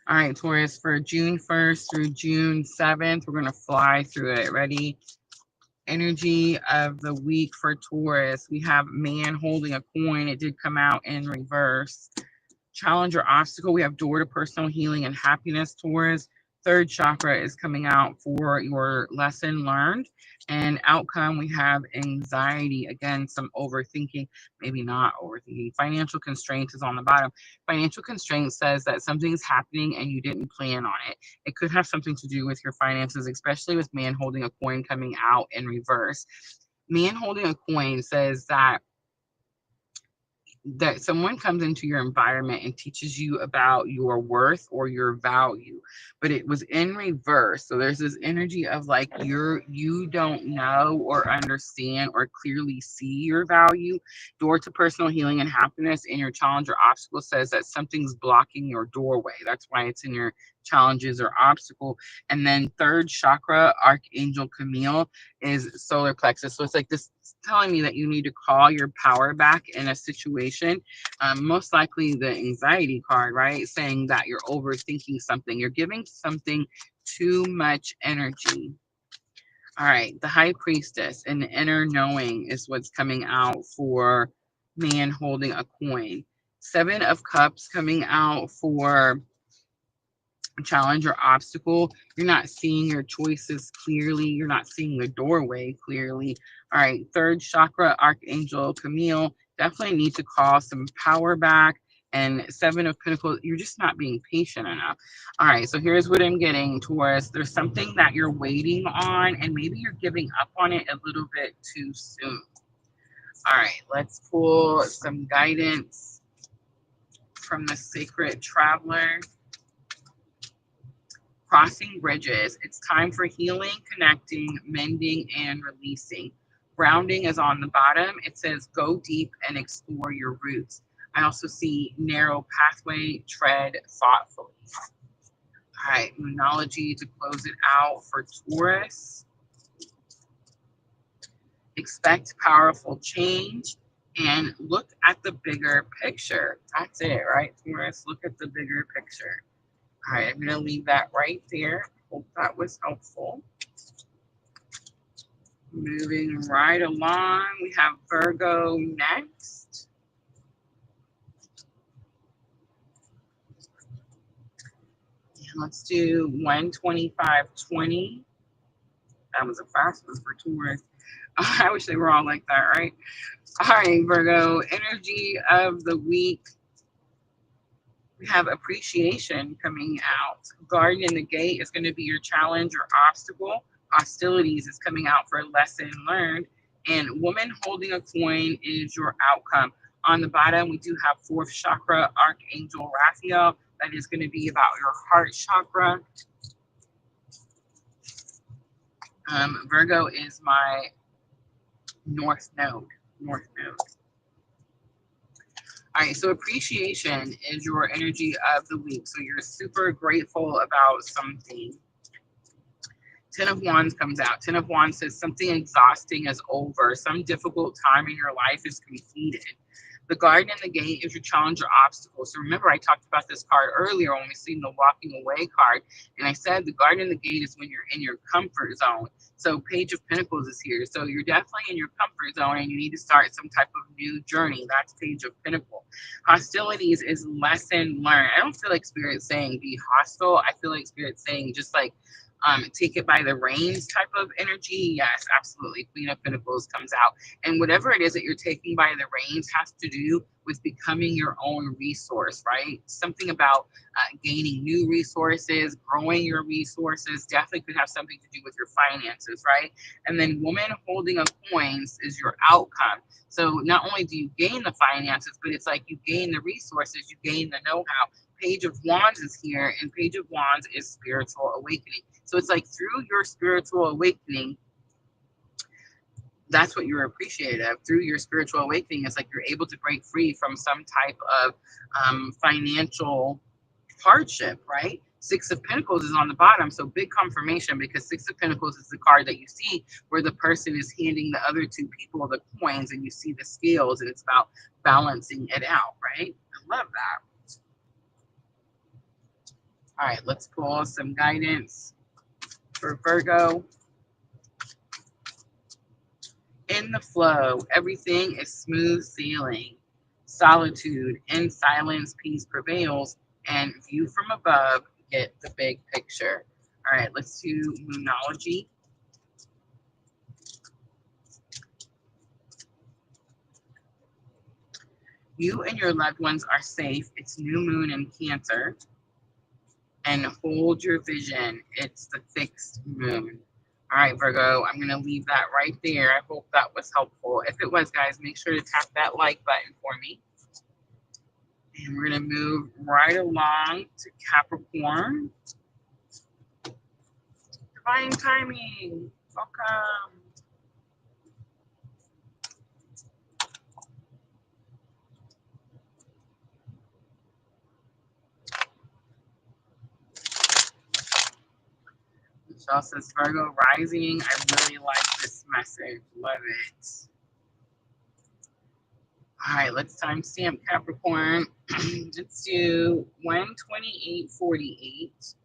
All right, Taurus, for June 1st through June 7th, we're going to fly through it. Ready? Energy of the week for Taurus. We have man holding a coin. It did come out in reverse. Challenge or obstacle. We have door to personal healing and happiness, Taurus. Third chakra is coming out for your lesson learned. And outcome, we have anxiety. Again, some overthinking, maybe not overthinking. Financial constraints is on the bottom. Financial constraint says that something's happening and you didn't plan on it. It could have something to do with your finances, especially with man holding a coin coming out in reverse. Man holding a coin says that someone comes into your environment and teaches you about your worth or your value, but it was in reverse. So there's this energy of like you don't know or understand or clearly see your value. Door to personal healing and happiness in your challenge or obstacle says that something's blocking your doorway. That's why it's in your challenges or obstacle. And then third chakra, Archangel Camille, is solar plexus. So it's like this telling me that you need to call your power back in a situation. Most likely the anxiety card, right? Saying that you're overthinking something. You're giving something too much energy. All right, the High Priestess and the inner knowing is what's coming out for man holding a coin. Seven of Cups coming out for challenge or obstacle. You're not seeing your choices clearly. You're not seeing the doorway clearly. All right, third chakra, Archangel Camille. Definitely need to call some power back. And Seven of Pentacles, you're just not being patient enough. All right, so here's what I'm getting, Taurus. There's something that you're waiting on, and maybe you're giving up on it a little bit too soon. All right, let's pull some guidance from the Sacred Traveler. Crossing bridges. It's time for healing, connecting, mending, and releasing. Grounding is on the bottom. It says go deep and explore your roots. I also see narrow pathway, tread thoughtfully. All right, Moonology to close it out for Taurus. Expect powerful change and look at the bigger picture. That's it, right, Taurus? Look at the bigger picture. All right, I'm going to leave that right there. Hope that was helpful. Moving right along, we have Virgo next. And let's do 125.20. That was a fast one for Taurus. I wish they were all like that, right? All right, Virgo, energy of the week. We have appreciation coming out. Guard in the gate is going to be your challenge or obstacle. Hostilities is coming out for a lesson learned. And woman holding a coin is your outcome. On the bottom, we do have fourth chakra, Archangel Raphael. That is going to be about your heart chakra. Virgo is my north node. All right, so appreciation is your energy of the week. So you're super grateful about something. Ten of Wands comes out. Ten of Wands says something exhausting is over. Some difficult time in your life is completed. The Garden and the Gate is your challenge or obstacle. So remember, I talked about this card earlier when we seen the Walking Away card. And I said the Garden and the Gate is when you're in your comfort zone. So Page of Pentacles is here. So you're definitely in your comfort zone and you need to start some type of new journey. That's Page of Pentacles. Hostilities is lesson learned. I don't feel like Spirit's saying be hostile. I feel like Spirit's saying just like take it by the reins type of energy. Yes, absolutely. Queen of Pentacles comes out. And whatever it is that you're taking by the reins has to do with becoming your own resource, right? Something about gaining new resources, growing your resources, definitely could have something to do with your finances, right? And then woman holding a coins is your outcome. So not only do you gain the finances, but it's like you gain the resources, you gain the know-how. Page of Wands is here, and Page of Wands is spiritual awakening. So it's like through your spiritual awakening, that's what you're appreciative of. Through your spiritual awakening, it's like you're able to break free from some type of financial hardship, right? Six of Pentacles is on the bottom, so big confirmation, because Six of Pentacles is the card that you see where the person is handing the other two people the coins and you see the scales, and it's about balancing it out, right? I love that. All right, let's pull some guidance for Virgo. In the flow, everything is smooth sailing. Solitude, in silence, peace prevails, and view from above, get the big picture. All right, let's do Moonology. You and your loved ones are safe. It's new moon in Cancer. And hold your vision. It's the fixed moon. All right, Virgo, I'm going to leave that right there. I hope that was helpful. If it was, guys, make sure to tap that like button for me. And we're going to move right along to Capricorn. Divine timing. Welcome. Michelle says, Virgo rising. I really like this message. Love it. All right, let's timestamp Capricorn. Let's do 128.48.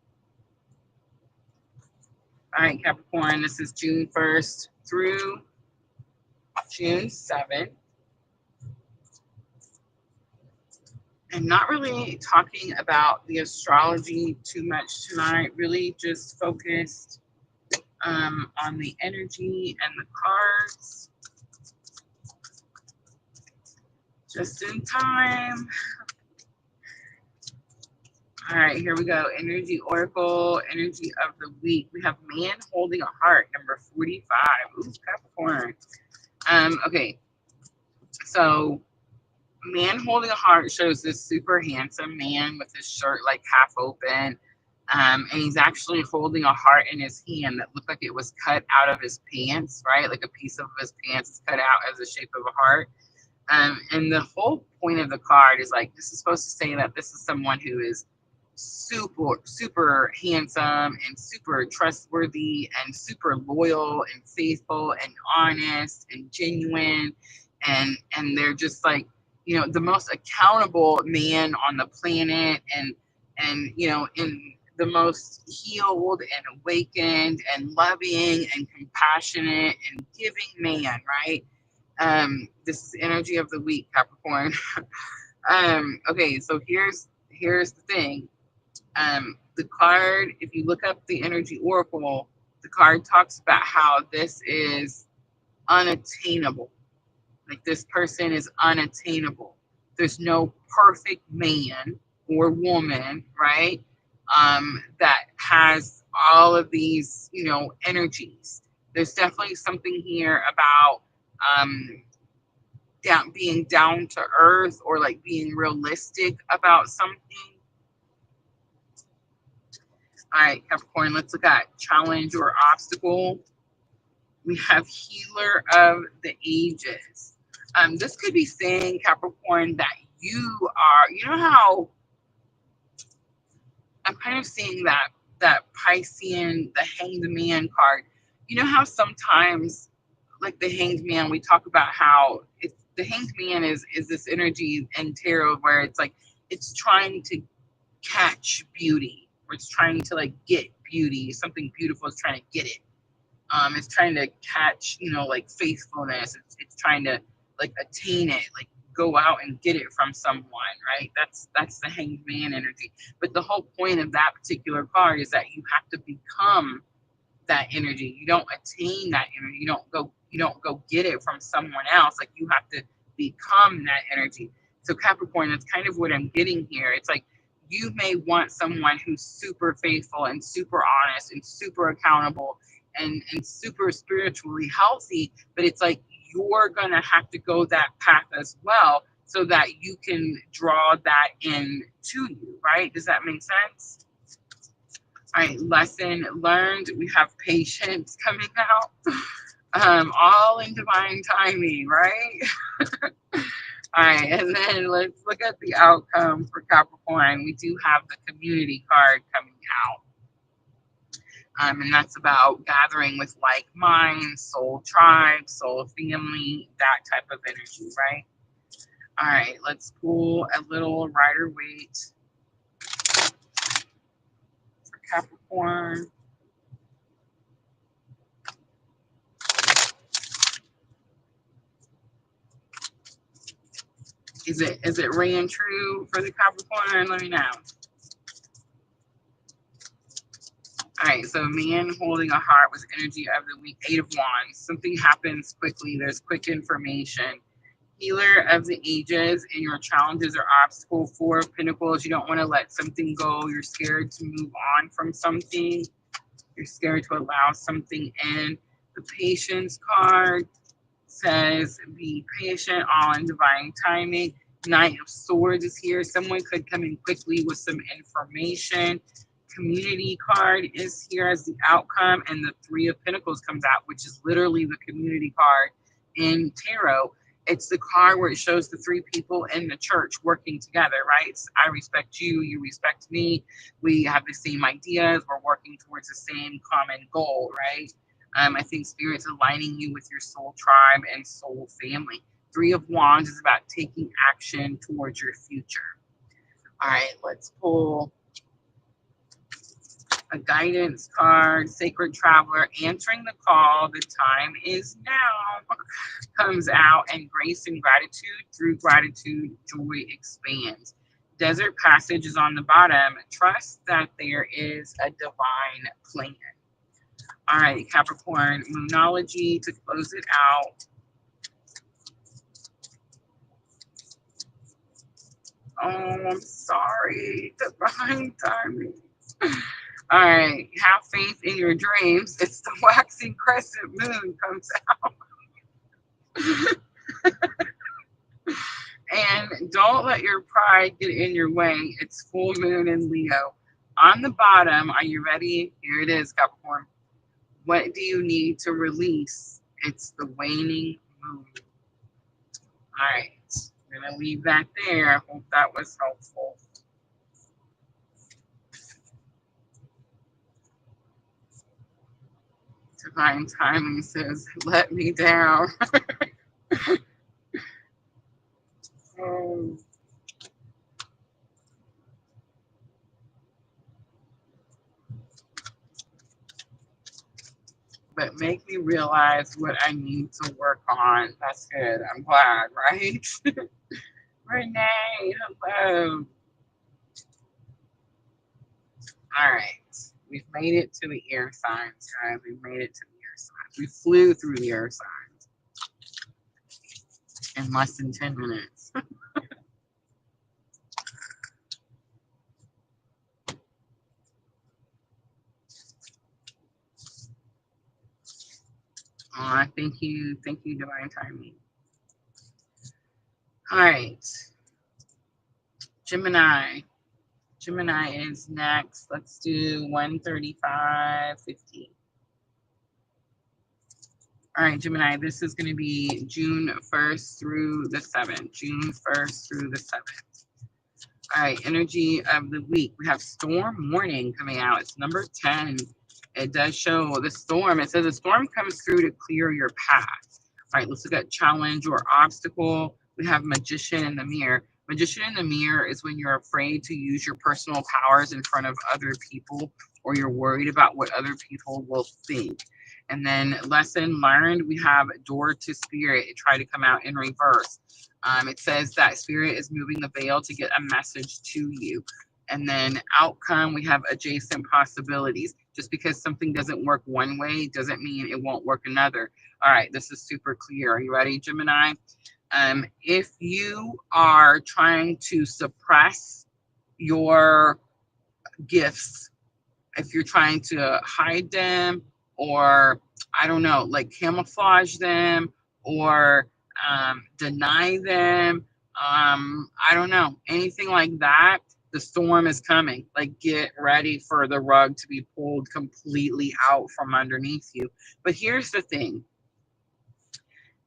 All right, Capricorn, this is June 1st through June 7th. I'm not really talking about the astrology too much tonight, really just focused on the energy and the cards just in time. All right, here we go. Energy Oracle, energy of the week. We have man holding a heart, number 45. Ooh, Capricorn. Okay, so man holding a heart shows this super handsome man with his shirt like half open. And he's actually holding a heart in his hand that looked like it was cut out of his pants, right? Like a piece of his pants is cut out as the shape of a heart. And the whole point of the card is like, this is supposed to say that this is someone who is super handsome and super trustworthy and super loyal and faithful and honest and genuine. And they're just like, you know, the most accountable man on the planet, and you know, in the most healed and awakened and loving and compassionate and giving man, right? This is energy of the week, Capricorn. Okay, so here's the thing. The card, if you look up the energy oracle, the card talks about how this is unattainable. Like this person is unattainable. There's no perfect man or woman, right? That has all of these, you know, energies. There's definitely something here about being down to earth, or like being realistic about something. All right, Capricorn, let's look at challenge or obstacle. We have healer of the ages. This could be saying, Capricorn, that you are, you know how I'm kind of seeing that Piscean, the hanged man card. You know how sometimes, like the hanged man, we talk about how it's the hanged man is this energy in tarot where it's like it's trying to catch beauty, or it's trying to like get beauty. Something beautiful is trying to get it. It's trying to catch, you know, like faithfulness. It's trying to like attain it, like go out and get it from someone, right? That's the hanged man energy. But the whole point of that particular card is that you have to become that energy. You don't attain that energy. You don't go get it from someone else. Like you have to become that energy. So Capricorn, that's kind of what I'm getting here. It's like you may want someone who's super faithful and super honest and super accountable and super spiritually healthy, but it's like you're gonna have to go that path as well so that you can draw that in to you, right? Does that make sense? All right, lesson learned. We have patience coming out. All in divine timing, right? All right, and then let's look at the outcome for Capricorn. We do have the community card coming out. And that's about gathering with like minds, soul tribe, soul family, that type of energy, right? All right, let's pull a little Rider Waite for Capricorn. Is it ringing true for the Capricorn? Let me know. All right, so man holding a heart was energy of the week. 8 of Wands. Something happens quickly. There's quick information. Healer of the ages, and your challenges or obstacle. 4 of Pentacles. You don't want to let something go. You're scared to move on from something. You're scared to allow something in. The patience card says, be patient, all in divine timing. Knight of Swords is here. Someone could come in quickly with some information. Community card is here as the outcome, and the 3 of Pentacles comes out, which is literally the community card in tarot. It's the card where it shows the 3 people in the church working together, right? So I respect you, you respect me. We have the same ideas. We're working towards the same common goal, right? I think Spirit's aligning you with your soul tribe and soul family. 3 of Wands is about taking action towards your future. All right, let's pull a guidance card. Sacred Traveler, answering the call. The time is now. Comes out, and grace and gratitude. Through gratitude, joy expands. Desert passage is on the bottom. Trust that there is a divine plan. All right, Capricorn, Moonology to close it out. Oh, I'm sorry. Divine timing. All right, have faith in your dreams. It's the waxing crescent moon comes out. And don't let your pride get in your way. It's full moon in Leo. On the bottom, are you ready? Here it is, Capricorn. What do you need to release? It's the waning moon. All right, I'm going to leave that there. I hope that was helpful. Divine timing says, let me down. Oh. But make me realize what I need to work on. That's good. I'm glad, right? Renee, hello. All right. We've made it to the air signs, guys. We've made it to the air signs. We flew through the air signs in less than 10 minutes. Thank you, Divine Timing. All right, Gemini. Gemini is next. Let's do 135.50. All right, Gemini, this is going to be June 1st through the 7th. June 1st through the 7th. All right, energy of the week. We have storm warning coming out. It's number 10. It does show the storm. It says a storm comes through to clear your path. All right, let's look at challenge or obstacle. We have magician in the mirror. Magician in the mirror is when you're afraid to use your personal powers in front of other people, or you're worried about what other people will think. And then lesson learned, we have door to spirit. It tried to come out in reverse. It says that spirit is moving the veil to get a message to you. And then outcome, we have adjacent possibilities. Just because something doesn't work one way doesn't mean it won't work another. All right, this is super clear. Are you ready, Gemini? If you are trying to suppress your gifts, if you're trying to hide them, or I don't know, like camouflage them, or deny them, I don't know, anything like that, the storm is coming. Like, get ready for the rug to be pulled completely out from underneath you. But here's the thing.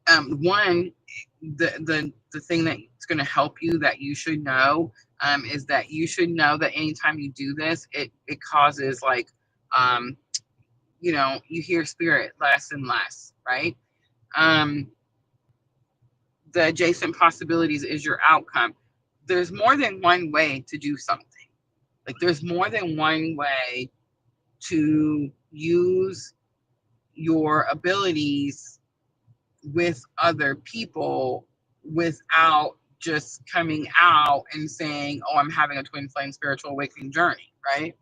One, the thing that's going to help you that you should know is that you should know that anytime you do this, it causes like, you know, you hear spirit less and less, right? The adjacent possibilities is your outcome. There's more than one way to do something. Like, there's more than one way to use your abilities with other people without just coming out and saying, oh, I'm having a twin flame spiritual awakening journey, right?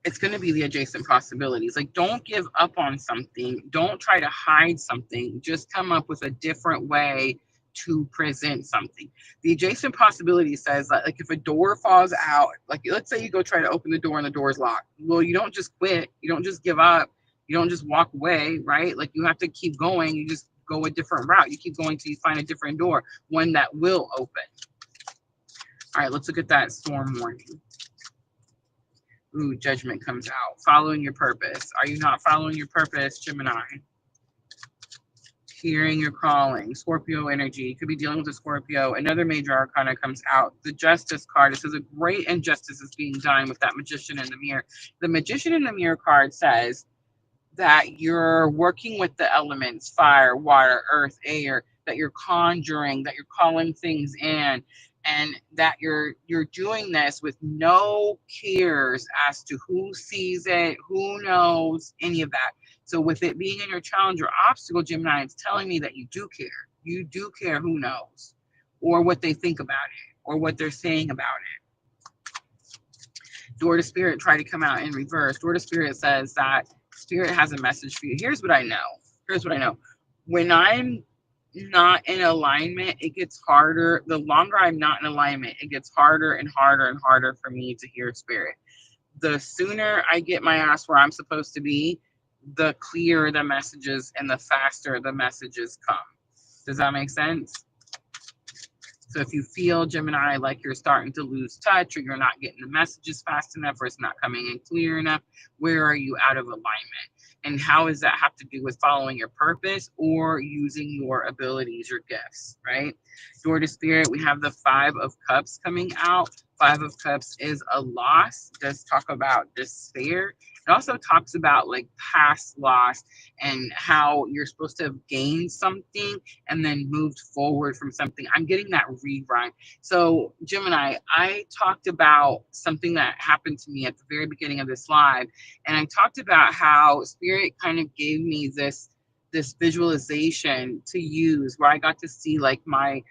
It's going to be the adjacent possibilities. Like, don't give up on something. Don't try to hide something. Just come up with a different way to present something. The adjacent possibility says that, like, if a door falls out, like, let's say you go try to open the door and the door's locked. Well, you don't just quit. You don't just give up. You don't just walk away, right? Like, you have to keep going. You just go a different route. You keep going till you find a different door, one that will open. All right, let's look at that storm warning. Ooh, judgment comes out. Following your purpose. Are you not following your purpose, Gemini? Hearing your calling. Scorpio energy. You could be dealing with a Scorpio. Another major arcana comes out. The Justice card. It says a great injustice is being done with that Magician in the mirror. The Magician in the mirror card says that you're working with the elements, fire, water, earth, air, that you're conjuring, that you're calling things in, and that you're doing this with no cares as to who sees it, who knows, any of that. So with it being in your challenge or obstacle, Gemini, it's telling me that you do care. You do care who knows, or what they think about it, or what they're saying about it. Door to Spirit try to come out in reverse. Door to Spirit says that Spirit has a message for you. Here's what I know. Here's what I know. When I'm not in alignment, it gets harder. The longer I'm not in alignment, it gets harder and harder and harder for me to hear Spirit. The sooner I get my ass where I'm supposed to be, the clearer the messages and the faster the messages come. Does that make sense? So if you feel, Gemini, like you're starting to lose touch, or you're not getting the messages fast enough, or it's not coming in clear enough, where are you out of alignment? And how does that have to do with following your purpose or using your abilities, your gifts, right? Door to Spirit, we have the 5 of Cups coming out. 5 of Cups is a loss. It does talk about despair. It also talks about like past loss and how you're supposed to have gained something and then moved forward from something. I'm getting that rerun. So Gemini, I talked about something that happened to me at the very beginning of this live. And I talked about how Spirit kind of gave me this visualization to use, where I got to see like my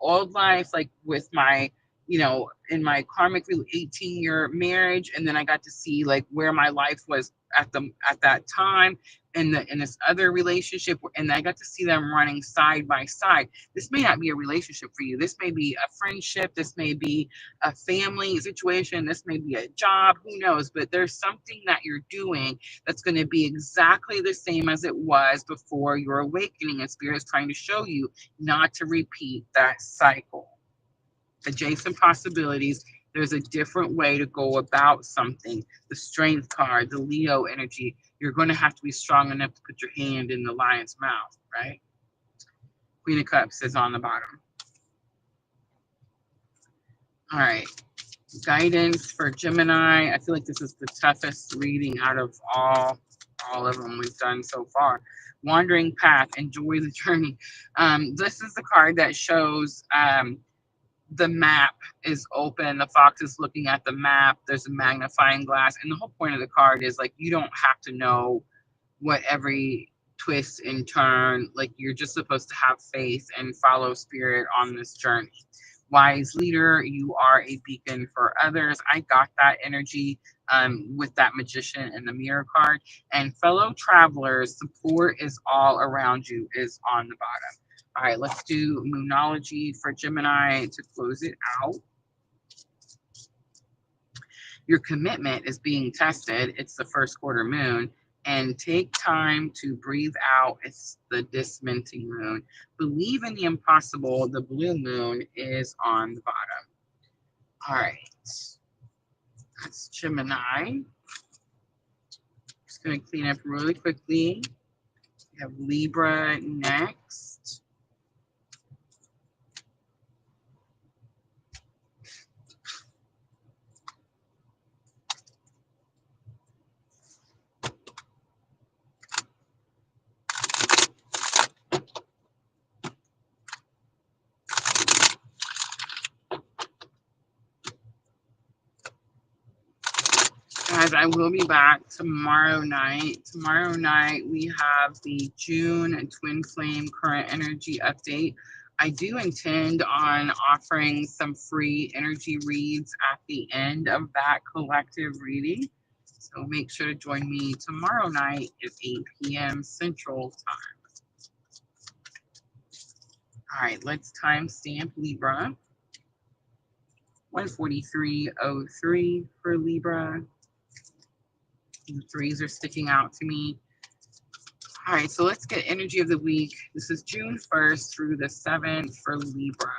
old life, like with my, you know, in my karmic 18-year marriage, and then I got to see like where my life was at that time in this other relationship, and I got to see them running side by side. This may not be a relationship for you. This may be a friendship. This may be a family situation. This may be a job. Who knows? But there's something that you're doing that's going to be exactly the same as it was before your awakening, and Spirit is trying to show you not to repeat that cycle. Adjacent possibilities. There's a different way to go about something. The Strength card, the Leo energy. You're going to have to be strong enough to put your hand in the lion's mouth, right? Queen of Cups is on the bottom. All right. Guidance for Gemini. I feel like this is the toughest reading out of all of them we've done so far. Wandering path. Enjoy the journey. This is the card that shows the map is open. The fox is looking at the map. There's a magnifying glass. And the whole point of the card is like, you don't have to know what every twist and turn, like you're just supposed to have faith and follow Spirit on this journey. Wise leader, you are a beacon for others. I got that energy with that Magician and the Mirror card. And fellow travelers, support is all around you, is on the bottom. All right, let's do Moonology for Gemini to close it out. Your commitment is being tested. It's the first quarter moon. And take time to breathe out. It's the disminting moon. Believe in the impossible. The blue moon is on the bottom. All right. That's Gemini. Just going to clean up really quickly. We have Libra next. Guys, I will be back tomorrow night. Tomorrow night, we have the June Twin Flame Current Energy Update. I do intend on offering some free energy reads at the end of that collective reading. So make sure to join me tomorrow night at 8 p.m. Central Time. All right, let's timestamp Libra. 143.03 for Libra. The threes are sticking out to me. All right, so let's get energy of the week. This is June 1st through the 7th for Libra.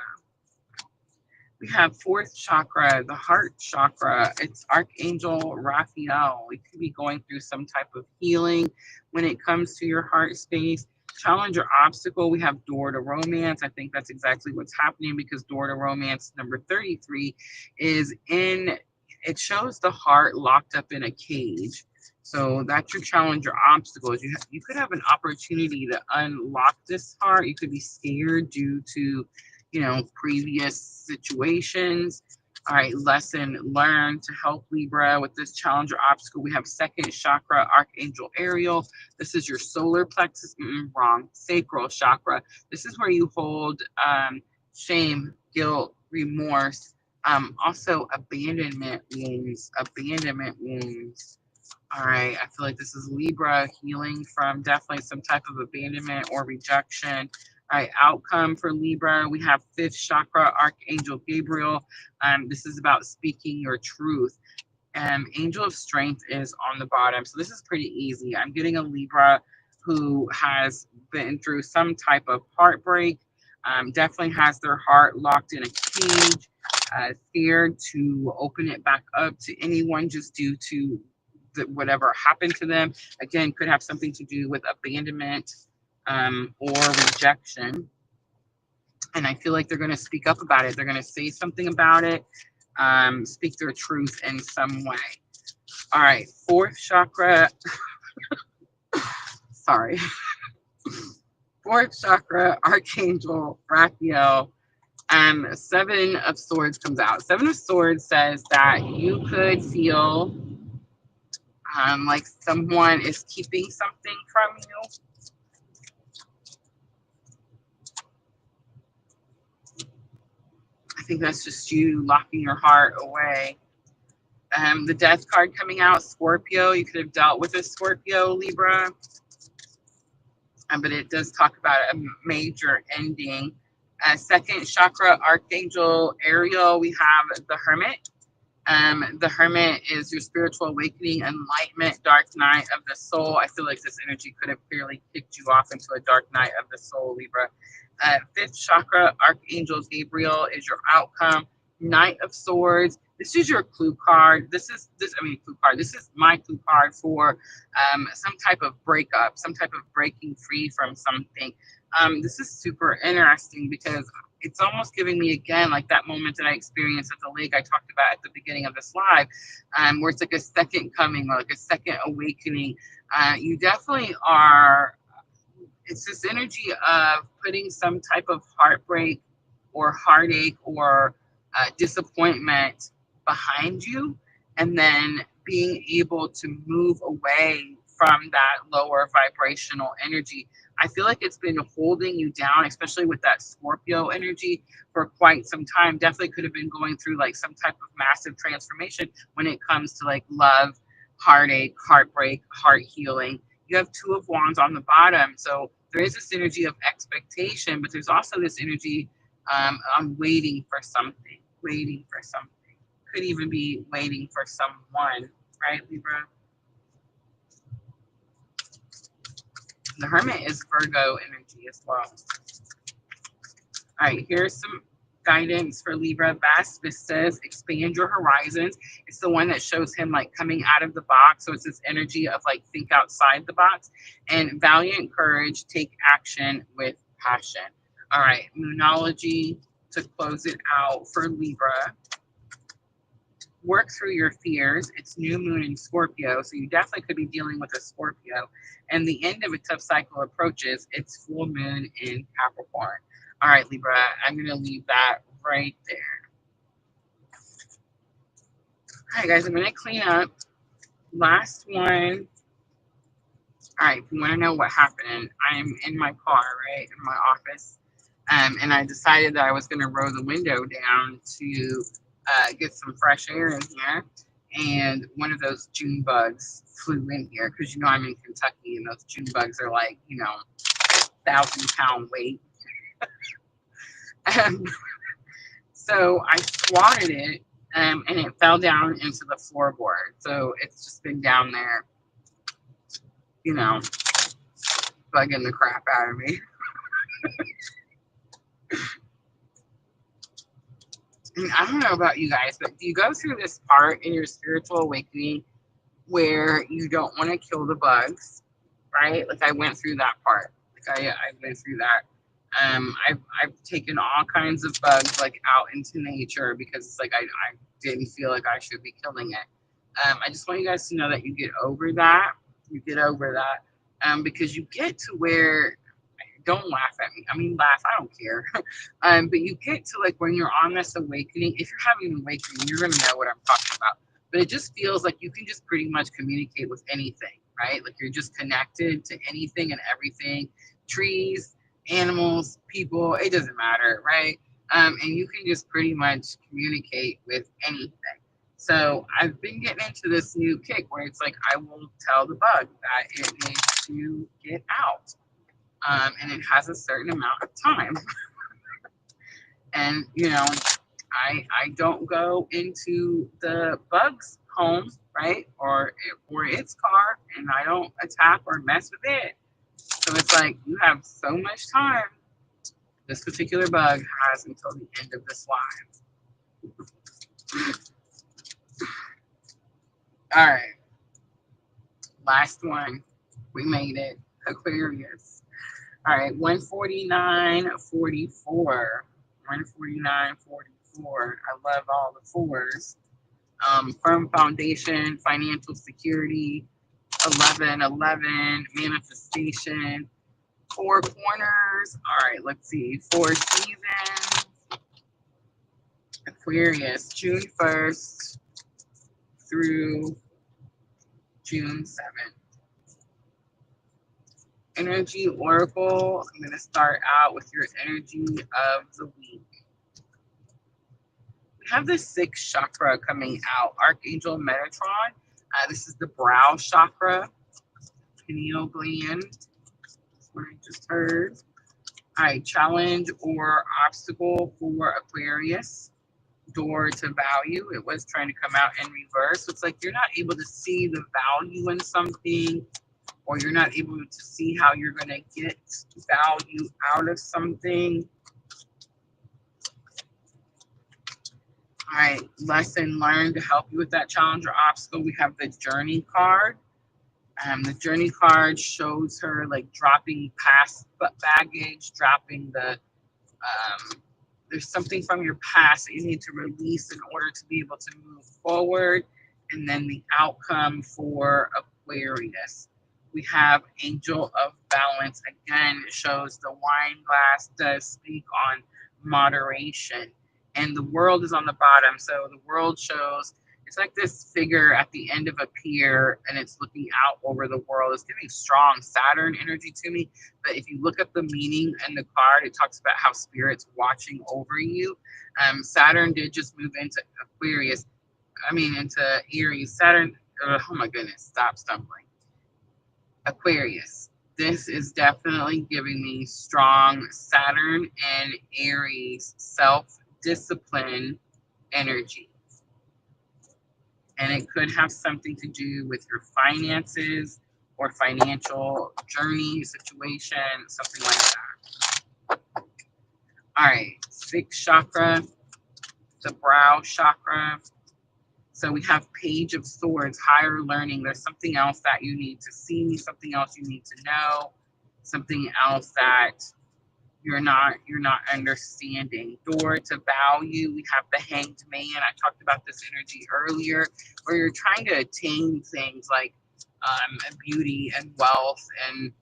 We have 4th chakra, the heart chakra. It's Archangel Raphael. We could be going through some type of healing when it comes to your heart space. Challenge or obstacle, we have door to romance. I think that's exactly what's happening, because door to romance number 33 is in, it shows the heart locked up in a cage. So that's your challenge or obstacles. You could have an opportunity to unlock this heart. You could be scared due to, you know, previous situations. All right, lesson learned to help Libra with this challenge or obstacle. We have second chakra, Archangel Ariel. This is your solar plexus. Wrong. Sacral chakra. This is where you hold shame, guilt, remorse, also abandonment wounds. Abandonment wounds. All right, I feel like this is Libra healing from definitely some type of abandonment or rejection. All right, outcome for Libra, we have fifth chakra, Archangel Gabriel. This is about speaking your truth. Angel of Strength is on the bottom, so this is pretty easy. I'm getting a Libra who has been through some type of heartbreak, definitely has their heart locked in a cage, scared to open it back up to anyone just due to whatever happened to them. Again, could have something to do with abandonment or rejection. And I feel like they're going to speak up about it. They're going to say something about it, speak their truth in some way. All right, fourth chakra. Sorry. Fourth chakra, Archangel Raphael. Seven of Swords comes out. Seven of Swords says that you could feel like someone is keeping something from you. I think that's just you locking your heart away. The Death card coming out, Scorpio. You could have dealt with a Scorpio, Libra. But it does talk about a major ending. Second chakra, Archangel Ariel. We have the Hermit. The Hermit is your spiritual awakening, enlightenment, dark night of the soul. I feel like this energy could have clearly kicked you off into a dark night of the soul, Libra. Fifth chakra, Archangel Gabriel is your outcome. Knight of Swords. This is your clue card. This is my clue card for some type of breakup, some type of breaking free from something. This is super interesting because it's almost giving me again like that moment that I experienced at the lake I talked about at the beginning of this live, where it's like a second coming or like a second awakening. You definitely are. It's this energy of putting some type of heartbreak or heartache or disappointment behind you, and then being able to move away from that lower vibrational energy. I feel like it's been holding you down, especially with that Scorpio energy for quite some time. Definitely could have been going through like some type of massive transformation when it comes to like love, heartache, heartbreak, heart healing. You have Two of Wands on the bottom. So there is this energy of expectation, but there's also this energy I'm waiting for something, waiting for something. Could even be waiting for someone, right, Libra? The Hermit is Virgo energy as well. All right, here's some guidance for Libra. Vast vistas, expand your horizons. It's the one that shows him like coming out of the box. So it's this energy of like think outside the box. And valiant courage, take action with passion. All right, Moonology to close it out for Libra. Work through your fears. It's new moon in Scorpio, so you definitely could be dealing with a Scorpio. And the end of a tough cycle approaches. It's full moon in Capricorn. All right, Libra, I'm going to leave that right there. All right, guys, I'm going to clean up. Last one. All right, if you want to know what happened, I'm in my car, right, in my office. And I decided that I was going to roll the window down to get some fresh air in here. And one of those June bugs flew in here because, you know, I'm in Kentucky and those June bugs are like, you know, 1,000-pound weight. So I swatted it and it fell down into the floorboard. So it's just been down there, you know, bugging the crap out of me. And I don't know about you guys, but do you go through this part in your spiritual awakening where you don't want to kill the bugs, right? Like I went through that part. Like I went through that. I've taken all kinds of bugs like out into nature because it's like I didn't feel like I should be killing it. I just want you guys to know that you get over that. You get over that because you get to where don't laugh at me. I mean, laugh, I don't care. But you get to like when you're on this awakening, if you're having an awakening, you're going to know what I'm talking about. But it just feels like you can just pretty much communicate with anything, right? Like you're just connected to anything and everything, trees, animals, people, it doesn't matter, right? And you can just pretty much communicate with anything. So I've been getting into this new kick where it's like I will tell the bug that it needs to get out. And it has a certain amount of time. And, you know, I don't go into the bug's home, right? Or its car, and I don't attack or mess with it. So it's like you have so much time. This particular bug has until the end of this live. All right. Last one. We made it. Aquarius. All right. 149.44. 149.44. I love all the fours. Firm foundation, financial security, 11:11, manifestation, four corners. All right, let's see. Four seasons. Aquarius, June 1st through June 7th. Energy Oracle. I'm going to start out with your energy of the week. We have the sixth chakra coming out. Archangel Metatron. This is the brow chakra. Pineal gland. That's what I just heard. All right, challenge or obstacle for Aquarius. Door to value. It was trying to come out in reverse. It's like you're not able to see the value in something, or you're not able to see how you're going to get value out of something. All right, lesson learned to help you with that challenge or obstacle. We have the journey card. The journey card shows her like dropping past baggage, dropping the, there's something from your past that you need to release in order to be able to move forward. And then the outcome for Aquarius. We have Angel of Balance. Again, it shows the wine glass does speak on moderation. And the world is on the bottom. So the world shows, it's like this figure at the end of a pier and it's looking out over the world. It's giving strong Saturn energy to me. But if you look at the meaning in the card, it talks about how spirit's watching over you. Saturn did just move into Aquarius. Into Aries. Saturn, oh my goodness, stop stumbling. Aquarius. This is definitely giving me strong Saturn and Aries self-discipline energy. And it could have something to do with your finances or financial journey situation, something like that. All right, sixth chakra, the brow chakra. So we have Page of Swords, higher learning. There's something else that you need to see, something else you need to know, something else that you're not understanding. Door to value. We have the Hanged Man. I talked about this energy earlier, where you're trying to attain things like beauty and wealth and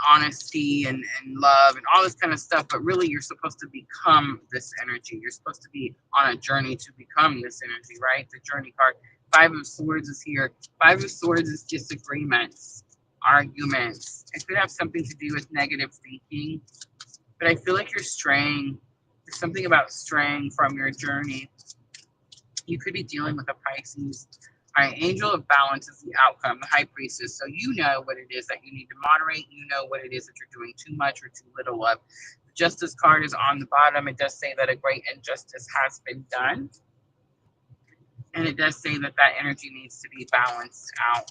honesty and love and all this kind of stuff, but really you're supposed to become this energy. You're supposed to be on a journey to become this energy, right? The journey card. Five of Swords is here. Five of Swords is disagreements, arguments. It could have something to do with negative thinking, but I feel like you're straying. There's something about straying from your journey. You could be dealing with a Pisces. All right, Angel of Balance is the outcome, the High Priestess. So you know what it is that you need to moderate. You know what it is that you're doing too much or too little of. The Justice card is on the bottom. It does say that a great injustice has been done. And it does say that that energy needs to be balanced out.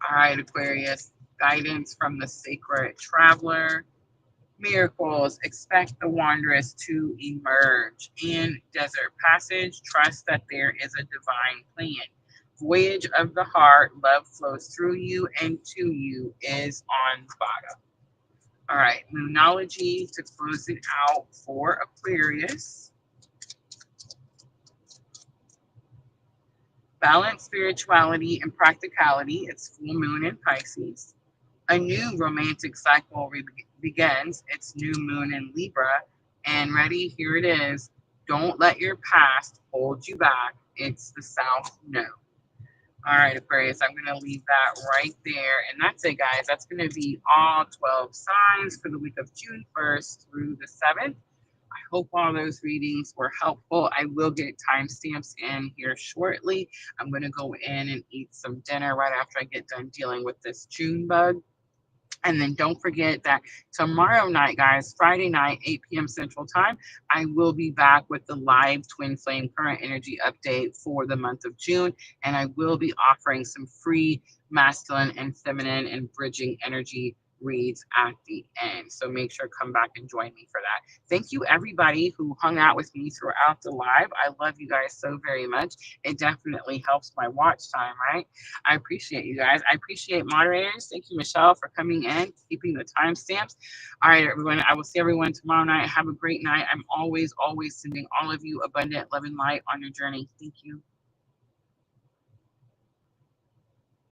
All right, Aquarius, guidance from the Sacred Traveler. Miracles, expect the wanderers to emerge. In Desert Passage, trust that there is a divine plan. Voyage of the heart, love flows through you and to you is on the bottom. All right, Moonology to close it out for Aquarius. Balance, spirituality, and practicality. It's full moon in Pisces. A new romantic cycle begins. It's new moon in Libra. And ready, here it is. Don't let your past hold you back. It's the South Node. All right, Aquarius, I'm going to leave that right there. And that's it, guys. That's going to be all 12 signs for the week of June 1st through the 7th. I hope all those readings were helpful. I will get timestamps in here shortly. I'm going to go in and eat some dinner right after I get done dealing with this June bug. And then don't forget that tomorrow night, guys, Friday night, 8 p.m. Central Time, I will be back with the live Twin Flame Current Energy update for the month of June. And I will be offering some free masculine and feminine and bridging energy reads at the end. So make sure to come back and join me for that. Thank you, everybody who hung out with me throughout the live. I love you guys so very much. It definitely helps my watch time, right? I appreciate you guys. I appreciate moderators. Thank you, Michelle, for coming in, keeping the timestamps. All right, everyone. I will see everyone tomorrow night. Have a great night. I'm always, always sending all of you abundant love and light on your journey. Thank you.